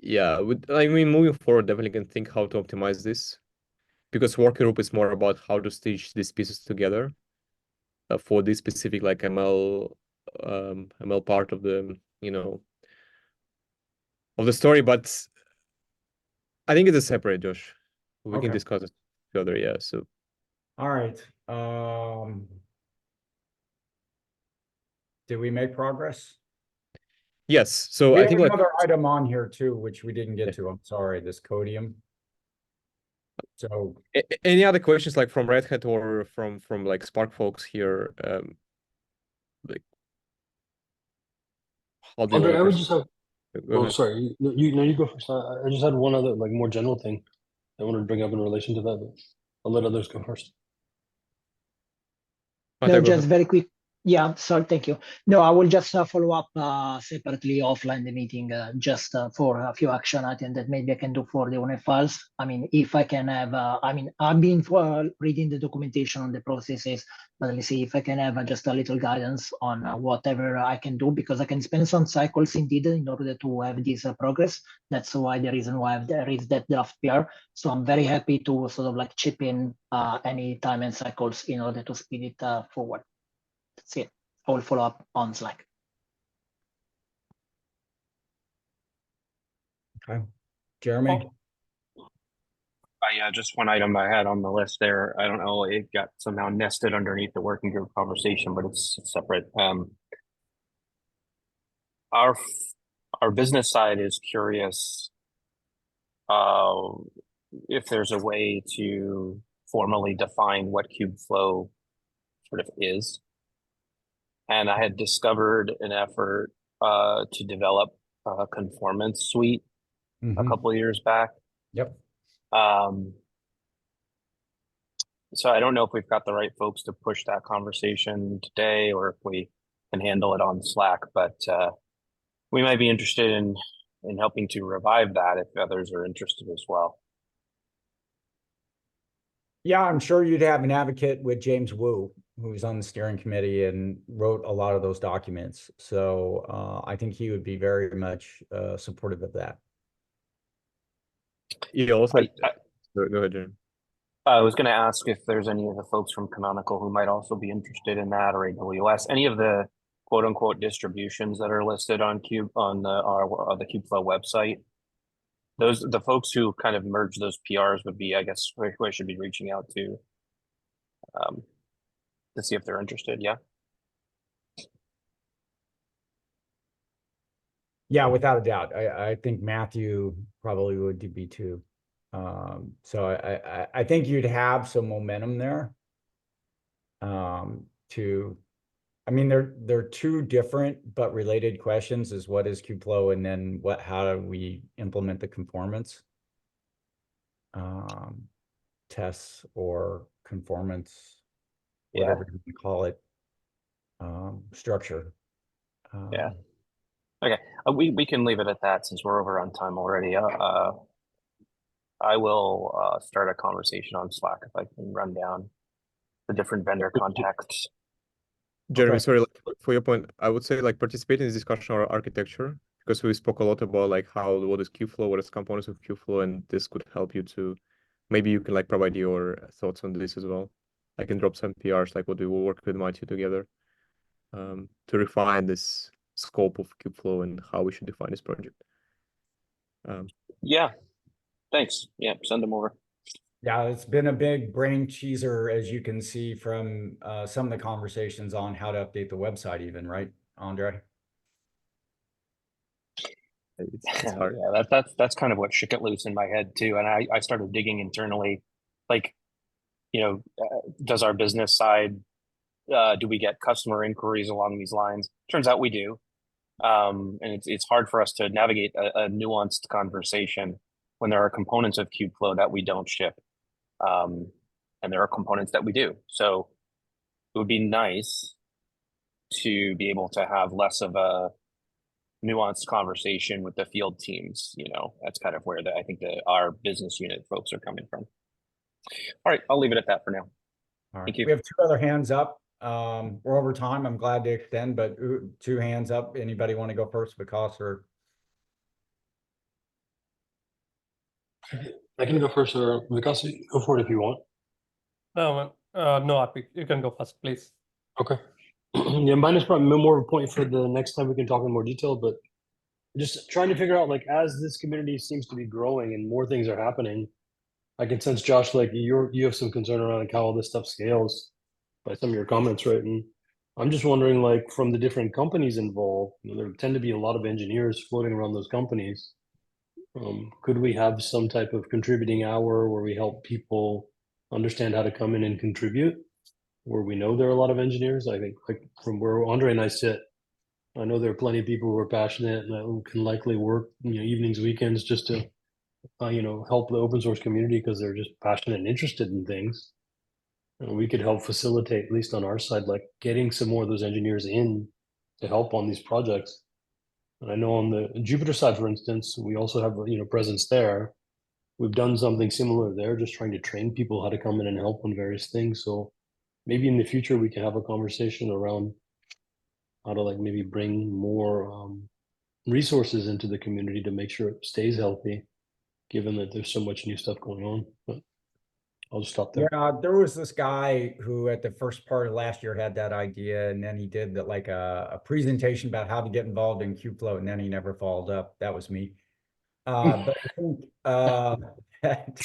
Speaker 4: Yeah, I mean, moving forward, definitely can think how to optimize this, because working group is more about how to stitch these pieces together for this specific like ML part of the of the story. But I think it's a separate, Josh. We can discuss it further. Yeah. So.
Speaker 1: All right. Did we make progress?
Speaker 4: Yes. So
Speaker 1: we
Speaker 4: I
Speaker 1: have
Speaker 4: think
Speaker 1: another item on here too, which we didn't get to. I'm sorry, this Codium. So
Speaker 4: any other questions like from Red Hat or from like Spark folks here? Like how
Speaker 9: Andre, I would
Speaker 4: developers.
Speaker 9: just have.
Speaker 4: Go ahead.
Speaker 9: Sorry. You go first. I just had one other like more general thing I wanted to bring up in relation to that, but I'll let others go first.
Speaker 7: No, just very quick. Yeah, sorry, thank you. No, I will just follow up separately offline the meeting, just for a few action items that maybe I can do for the owner files. I mean, if I can have, I mean, I've been reading the documentation on the processes, but let's see if I can have just a little guidance on whatever I can do, because I can spend some cycles indeed in order to have this progress. That's why the reason why there is that draft PR. So I'm very happy to sort of like chip in any time and cycles in order to speed it forward. That's it. I will follow up on Slack.
Speaker 1: Okay. Jeremy?
Speaker 12: Yeah, just one item I had on the list there. I don't know, it got somehow nested underneath the working group conversation, but it's separate. Our business side is curious if there's a way to formally define what Kubeflow sort of is. And I had discovered an effort to develop a conformance suite a couple of years back.
Speaker 1: Yep.
Speaker 12: So I don't know if we've got the right folks to push that conversation today, or if we can handle it on Slack, but we might be interested in helping to revive that if others are interested as well.
Speaker 1: Yeah, I'm sure you'd have an advocate with James Wu, who's on the steering committee and wrote a lot of those documents. So I think he would be very much supportive of that.
Speaker 4: Yeah, also go ahead, Jeremy.
Speaker 12: I was going to ask if there's any of the folks from Canonical who might also be interested in that, or AWS, any of the quote unquote distributions that are listed on the Kubeflow website. The folks who kind of merge those PRs would be, I guess, who I should be reaching out to see if they're interested. Yeah.
Speaker 1: Yeah, without a doubt. I think Matthew probably would be too. So I think you'd have some momentum there. I mean, they're two different but related questions, is what is Kubeflow, and then how do we implement the conformance tests or conformance
Speaker 12: Yeah.
Speaker 1: whatever you call it, structure.
Speaker 12: Yeah. Okay, we can leave it at that since we're over on time already. I will start a conversation on Slack if I can run down the different vendor contacts.
Speaker 4: Jeremy,
Speaker 1: Okay.
Speaker 4: sorry, like, for your point, I would say like participate in this discussion on architecture, because we spoke a lot about like what is Kubeflow, what is components of Kubeflow, and this could help you to, maybe you can like provide your thoughts on this as well. I can drop some PRs, like what we will work with Matthew together, to refine this scope of Kubeflow and how we should define this project.
Speaker 12: Yeah, thanks. Yeah, send them over.
Speaker 1: Yeah, it's been a big brain cheeser, as you can see from some of the conversations on how to update the website even, right, Andre?
Speaker 4: It's hard.
Speaker 12: Yeah, that's kind of what shook it loose in my head too. And I started digging internally, like, does our business side, do we get customer inquiries along these lines? Turns out we do. And it's hard for us to navigate a nuanced conversation when there are components of Kubeflow that we don't ship. And there are components that we do. So it would be nice to be able to have less of a nuanced conversation with the field teams. That's kind of where I think our business unit folks are coming from. All right, I'll leave it at that for now.
Speaker 1: All right.
Speaker 12: Thank you.
Speaker 1: We have two other hands up. We're over time. I'm glad to extend, but two hands up. Anybody want to go first, Vikas or?
Speaker 9: I can go first, or Vikas, go for it if you want.
Speaker 13: No, Arpi, you can go first, please.
Speaker 9: Okay. Yeah, mine is probably more of a point for the next time we can talk in more detail, but just trying to figure out, like, as this community seems to be growing and more things are happening, I can sense, Josh, like you have some concern around like how all this stuff scales by some of your comments, right? And I'm just wondering, like, from the different companies involved, there tend to be a lot of engineers floating around those companies. Could we have some type of contributing hour where we help people understand how to come in and contribute, where we know there are a lot of engineers? I think, like, from where Andre and I sit, I know there are plenty of people who are passionate and who can likely work, evenings, weekends, just to, help the open source community because they're just passionate and interested in things. And we could help facilitate, at least on our side, like getting some more of those engineers in to help on these projects. And I know on the Jupyter side, for instance, we also have, presence there. We've done something similar there, just trying to train people how to come in and help on various things. So maybe in the future, we can have a conversation around how to, like, maybe bring more resources into the community to make sure it stays healthy, given that there's so much new stuff going on. But I'll just stop there.
Speaker 1: Yeah, there was this guy who at the first part of last year had that idea, and then he did like a presentation about how to get involved in Kubeflow, and then he never followed up. That was me. But I think that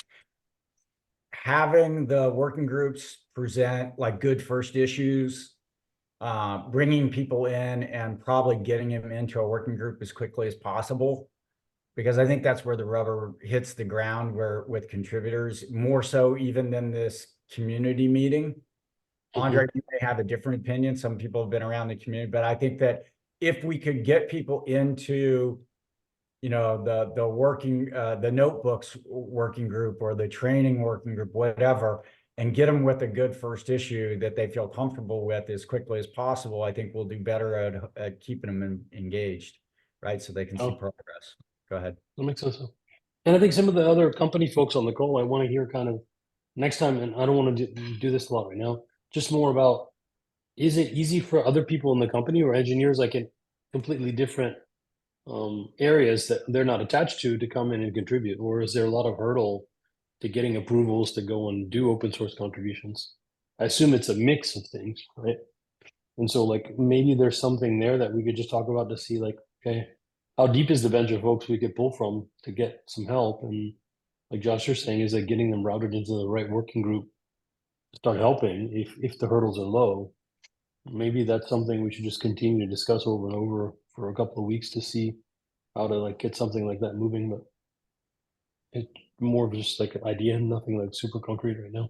Speaker 1: having the working groups present like good first issues, bringing people in and probably getting them into a working group as quickly as possible, because I think that's where the rubber hits the ground, where with contributors, more so even than this community meeting. Andre, you may have a different opinion. Some people have been around the community, but I think that if we could get people into, the working, the notebooks working group or the training working group, whatever, and get them with a good first issue that they feel comfortable with as quickly as possible, I think we'll do better at keeping them engaged, right? So they can see progress. Go ahead.
Speaker 9: That makes sense. And I think some of the other company folks on the call, I want to hear kind of next time, and I don't want to do this a lot right now, just more about, is it easy for other people in the company or engineers like in completely different areas that they're not attached to come in and contribute? Or is there a lot of hurdle to getting approvals to go and do open source contributions? I assume it's a mix of things, right? And so, like, maybe there's something there that we could just talk about to see, like, okay, how deep is the bench of folks we could pull from to get some help? And like Josh, you're saying, is that getting them routed into the right working group to start helping if the hurdles are low? Maybe that's something we should just continue to discuss over and over for a couple of weeks to see how to, like, get something like that moving. But it's more of just like an idea, nothing like super concrete right now.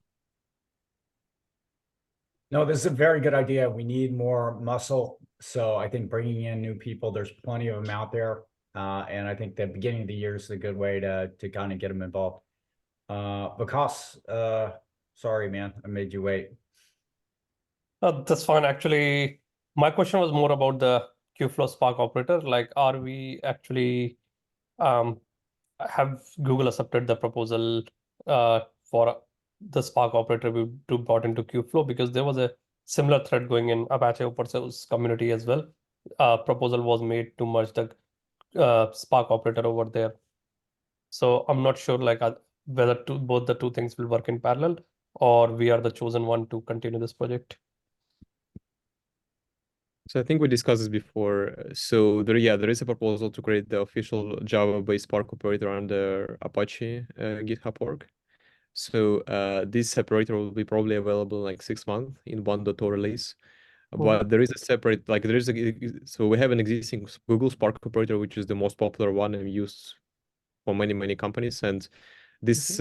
Speaker 1: No, this is a very good idea. We need more muscle. So I think bringing in new people, there's plenty of them out there. And I think the beginning of the year is a good way to kind of get them involved. Vikas, sorry, man, I made you wait.
Speaker 13: That's fine. Actually, my question was more about the Kubeflow Spark operator. Like, are we actually have Google accepted the proposal for the Spark operator we to brought into Kubeflow? Because there was a similar thread going in Apache open source community as well. Proposal was made to merge the Spark operator over there. So I'm not sure like whether both the two things will work in parallel, or we are the chosen one to continue this project.
Speaker 4: So I think we discussed this before. So there is a proposal to create the official Java-based Spark operator under Apache GitHub org. So this separator will be probably available in like 6 months in 1.0 release. But there is a separate, like there is so we have an existing Google Spark operator, which is the most popular one and used for many companies, and this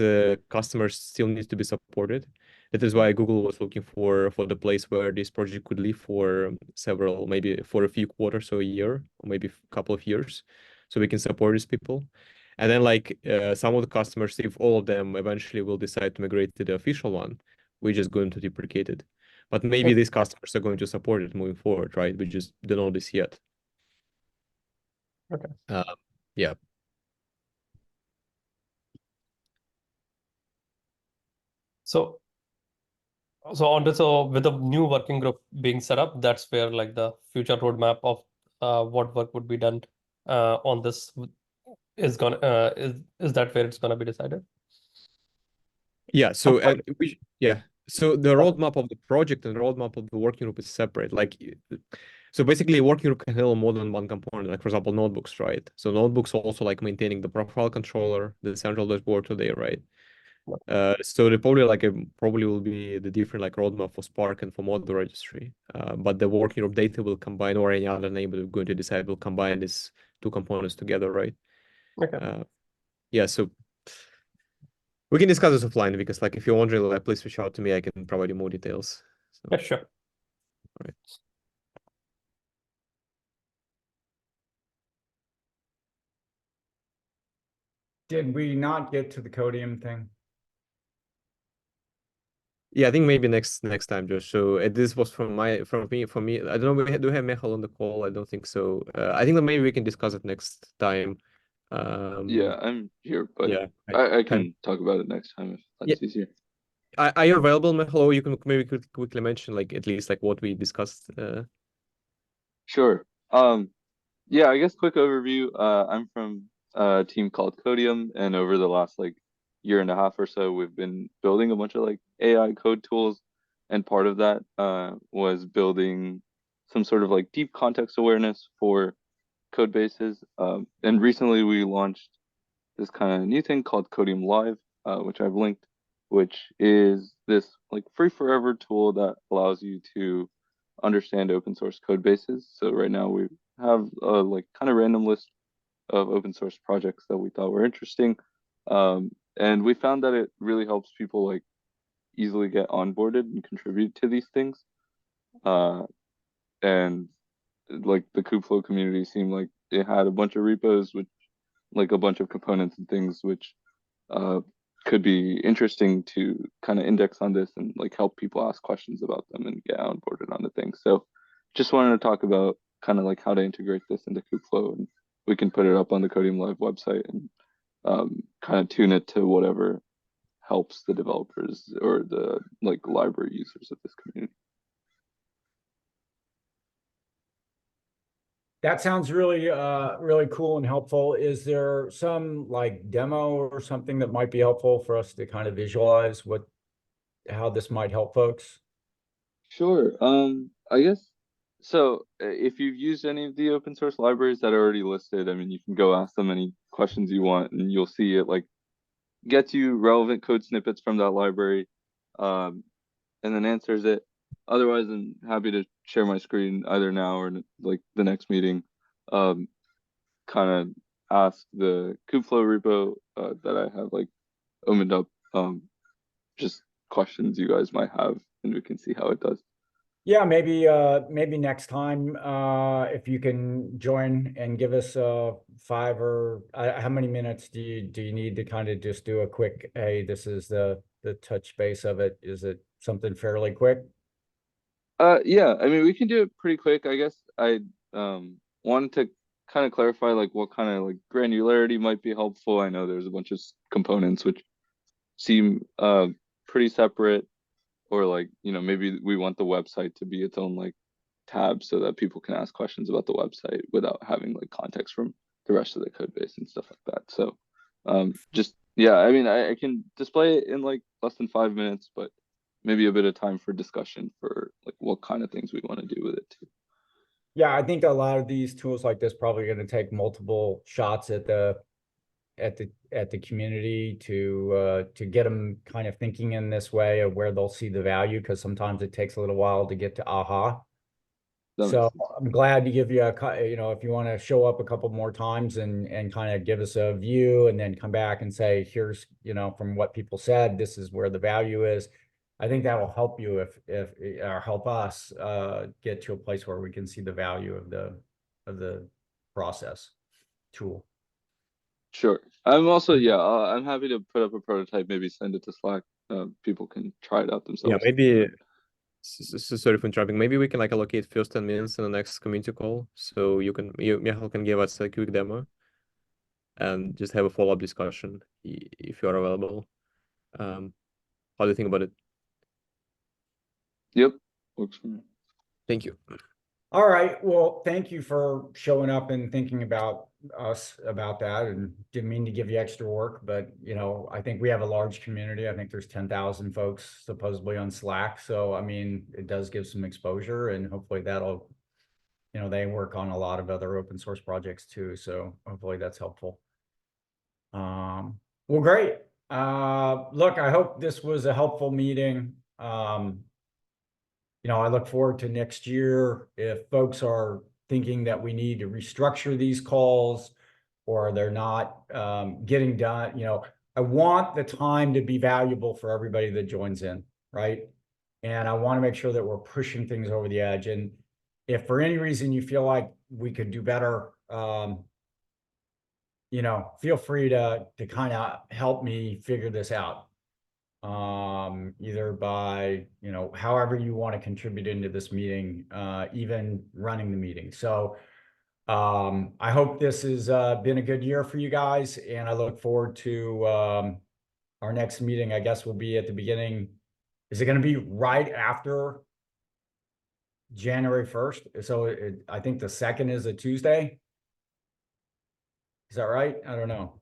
Speaker 4: customer still needs to be supported. That is why Google was looking for the place where this project could live for several, maybe for a few quarters or a year, or maybe a couple of years, so we can support these people. And then like some of the customers, if all of them eventually will decide to migrate to the official one, we're just going to deprecate it. But maybe these customers are going to support it moving forward, right? We just don't know this yet.
Speaker 13: Okay.
Speaker 4: Yeah.
Speaker 13: So with the new working group being set up, that's where like the future roadmap of what work would be done on this is gonna is that where it's gonna be decided?
Speaker 4: Yeah. So So the roadmap of the project and the roadmap of the working group is separate. Like, so basically, a working group can handle more than one component. Like for example, notebooks, right? So notebooks also like maintaining the profile controller, the central dashboard today, right? So they probably will be the different like roadmap for Spark and for model registry. But the working group data will combine, or any other name we're going to decide will combine these two components together, right?
Speaker 13: Okay.
Speaker 4: Yeah. So we can discuss this offline, because like if you're wondering, like, please reach out to me. I can provide you more details. So.
Speaker 13: Yeah, sure.
Speaker 4: All right.
Speaker 1: Did we not get to the Codium thing?
Speaker 4: Yeah, I think maybe next time, Josh. So this was from me. I don't know. Do we have Michael on the call? I don't think so. I think that maybe we can discuss it next time.
Speaker 14: Yeah, I'm here, but
Speaker 4: yeah,
Speaker 14: I can talk about it next time if that's easier.
Speaker 4: Are you available, Michael? Or you can maybe quickly mention like at least like what we discussed.
Speaker 14: Sure. Yeah, I guess quick overview. I'm from a team called Codium, and over the last like year and a half or so, we've been building a bunch of like AI code tools, and part of that was building some sort of like deep context awareness for code bases. And recently we launched this kind of new thing called Codium Live, which I've linked, which is this like free forever tool that allows you to understand open source code bases. So right now we have a like kind of random list of open source projects that we thought were interesting. And we found that it really helps people like easily get onboarded and contribute to these things. And like the Kubeflow community seemed like it had a bunch of repos with like a bunch of components and things which could be interesting to kind of index on this and like help people ask questions about them and get onboarded on the things. So just wanted to talk about kind of like how to integrate this into Kubeflow, and we can put it up on the Codium Live website and kind of tune it to whatever helps the developers or the like library users of this community.
Speaker 1: That sounds really really cool and helpful. Is there some like demo or something that might be helpful for us to kind of visualize how this might help folks?
Speaker 14: Sure. I guess so. If you've used any of the open source libraries that are already listed, I mean, you can go ask them any questions you want, and you'll see it like gets you relevant code snippets from that library, and then answers it. Otherwise, I'm happy to share my screen either now or like the next meeting. Kind of ask the Kubeflow repo that I have like opened up. Just questions you guys might have, and we can see how it does.
Speaker 1: Yeah, maybe next time if you can join and give us 5 or how many minutes do you need to kind of just do a quick, hey, this is the touch base of it. Is it something fairly quick?
Speaker 14: Yeah, I mean, we can do it pretty quick. I guess I wanted to kind of clarify like what kind of like granularity might be helpful. I know there's a bunch of components which seem pretty separate, or like, you know, maybe we want the website to be its own like tab so that people can ask questions about the website without having like context from the rest of the code base and stuff like that. So just yeah, I mean, I can display it in like less than 5 minutes, but maybe a bit of time for discussion for like what kind of things we want to do with it too.
Speaker 1: Yeah, I think a lot of these tools like this probably going to take multiple shots at the community to get them kind of thinking in this way of where they'll see the value, because sometimes it takes a little while to get to aha. So I'm glad to give you you know, if you want to show up a couple more times and kind of give us a view and then come back and say, here's, you know, from what people said, this is where the value is. I think that will help you if or help us get to a place where we can see the value of the process tool.
Speaker 14: Sure. I'm also, yeah, I'm happy to put up a prototype, maybe send it to Slack. People can try it out themselves.
Speaker 4: Yeah, maybe sorry for interrupting. Maybe we can like allocate first 10 minutes in the next community call, so Michal can give us a quick demo and just have a follow-up discussion if you are available. How do you think about it?
Speaker 14: Yep, works for me.
Speaker 4: Thank you.
Speaker 1: All right. Well, thank you for showing up and thinking about us about that, and didn't mean to give you extra work, but you know, I think we have a large community. I think there's 10,000 folks supposedly on Slack. So, I mean, it does give some exposure, and hopefully that'll, you know, they work on a lot of other open source projects too. So hopefully that's helpful. Well, great. Look, I hope this was a helpful meeting. You know, I look forward to next year. If folks are thinking that we need to restructure these calls or they're not getting done, you know, I want the time to be valuable for everybody that joins in, right? And I want to make sure that we're pushing things over the edge. And if for any reason you feel like we could do better, you know, feel free to kind of help me figure this out. Either by, you know, however you want to contribute into this meeting, even running the meeting. So I hope this has been a good year for you guys, and I look forward to our next meeting. I guess will be at the beginning. Is it going to be right after January 1st? So I think the 2nd is a Tuesday. Is that right? I don't know.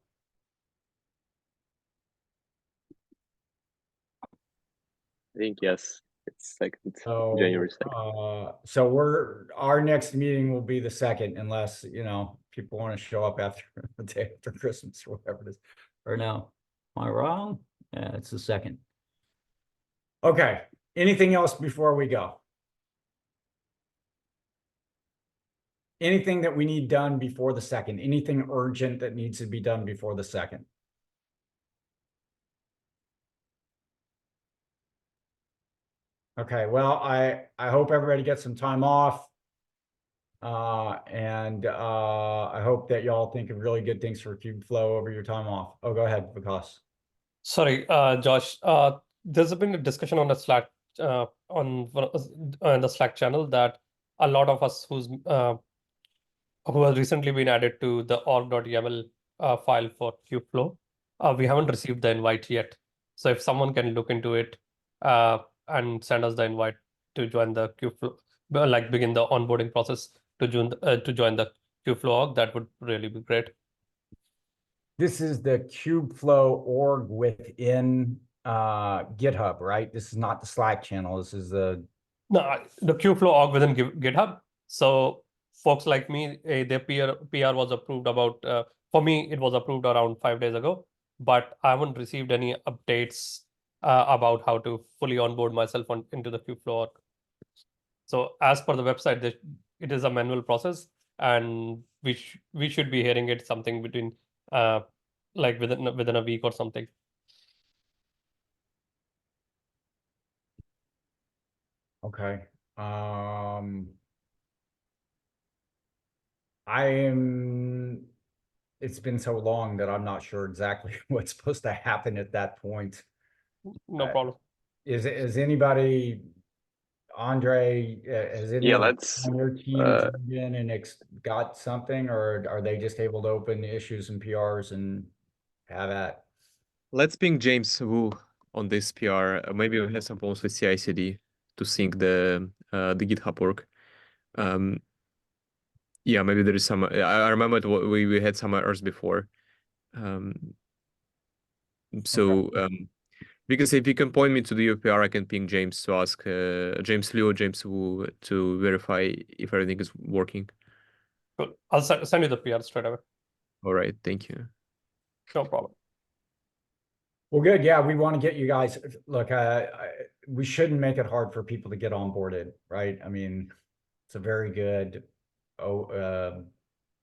Speaker 4: I think yes. It's like
Speaker 1: So,
Speaker 4: January 2nd.
Speaker 1: So our next meeting will be the 2nd, unless, you know, people want to show up after the day after Christmas or whatever it is. Or no, am I wrong? Yeah, it's the 2nd. Okay. Anything else before we go? Anything that we need done before the 2nd? Anything urgent that needs to be done before the 2nd? Okay, well, I hope everybody gets some time off. And I hope that y'all think of really good things for Kubeflow over your time off. Oh, go ahead, Vikas.
Speaker 13: Sorry, Josh. There's been a discussion on the Slack on the Slack channel that a lot of us who have recently been added to the org.yaml file for Kubeflow, we haven't received the invite yet. So if someone can look into it and send us the invite to join the Kubeflow, like begin the onboarding process to join the Kubeflow org, that would really be great.
Speaker 1: This is the Kubeflow org within GitHub, right? This is not the Slack channel. This is the
Speaker 13: Kubeflow org within GitHub. So folks like me, their PR was approved about, for me, it was approved around 5 days ago, but I haven't received any updates about how to fully onboard myself into the Kubeflow org. So as per the website, it is a manual process, and we should be hearing it something between like within a week or something.
Speaker 1: Okay. It's been so long that I'm not sure exactly what's supposed to happen at that point.
Speaker 13: No problem.
Speaker 1: Is anybody Andre, has
Speaker 14: Yeah,
Speaker 1: anyone
Speaker 14: let's
Speaker 1: on your team turned in and got something, or are they just able to open issues and PRs and have at?
Speaker 4: Let's ping James Wu on this PR. Maybe we have some problems with CI/CD to sync the GitHub work. Yeah, maybe there is some. I remember we had some errors before. So because if you can point me to the UPR, I can ping James to ask James Liu or James Wu to verify if everything is working.
Speaker 13: Cool. I'll send you the PR straight away.
Speaker 4: All right, thank you.
Speaker 13: No problem.
Speaker 1: Well, good. Yeah, we want to get you guys. Look, we shouldn't make it hard for people to get onboarded, right? I mean, it's a very good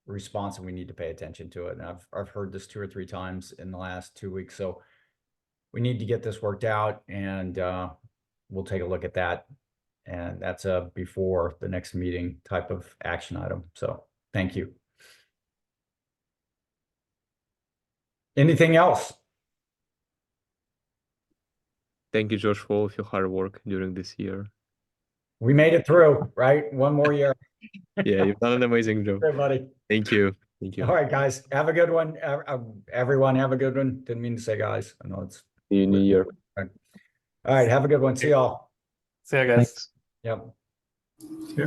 Speaker 1: response, and we need to pay attention to it. And I've heard this 2 or 3 times in the last 2 weeks, so we need to get this worked out, and we'll take a look at that. And that's a before the next meeting type of action item. So thank you. Anything else?
Speaker 4: Thank you, Josh, for all of your hard work during this year.
Speaker 1: We made it through, right? One more year.
Speaker 4: Yeah, you've done an amazing job.
Speaker 1: Everybody.
Speaker 4: Thank you. Thank you.
Speaker 1: All right, guys. Have a good one. Everyone, have a good one. Didn't mean to say guys. I know it's.
Speaker 4: See you New Year.
Speaker 1: All right. Have a good one. See y'all.
Speaker 13: See you guys.
Speaker 6: Thanks.
Speaker 1: Yep.
Speaker 10: Yeah.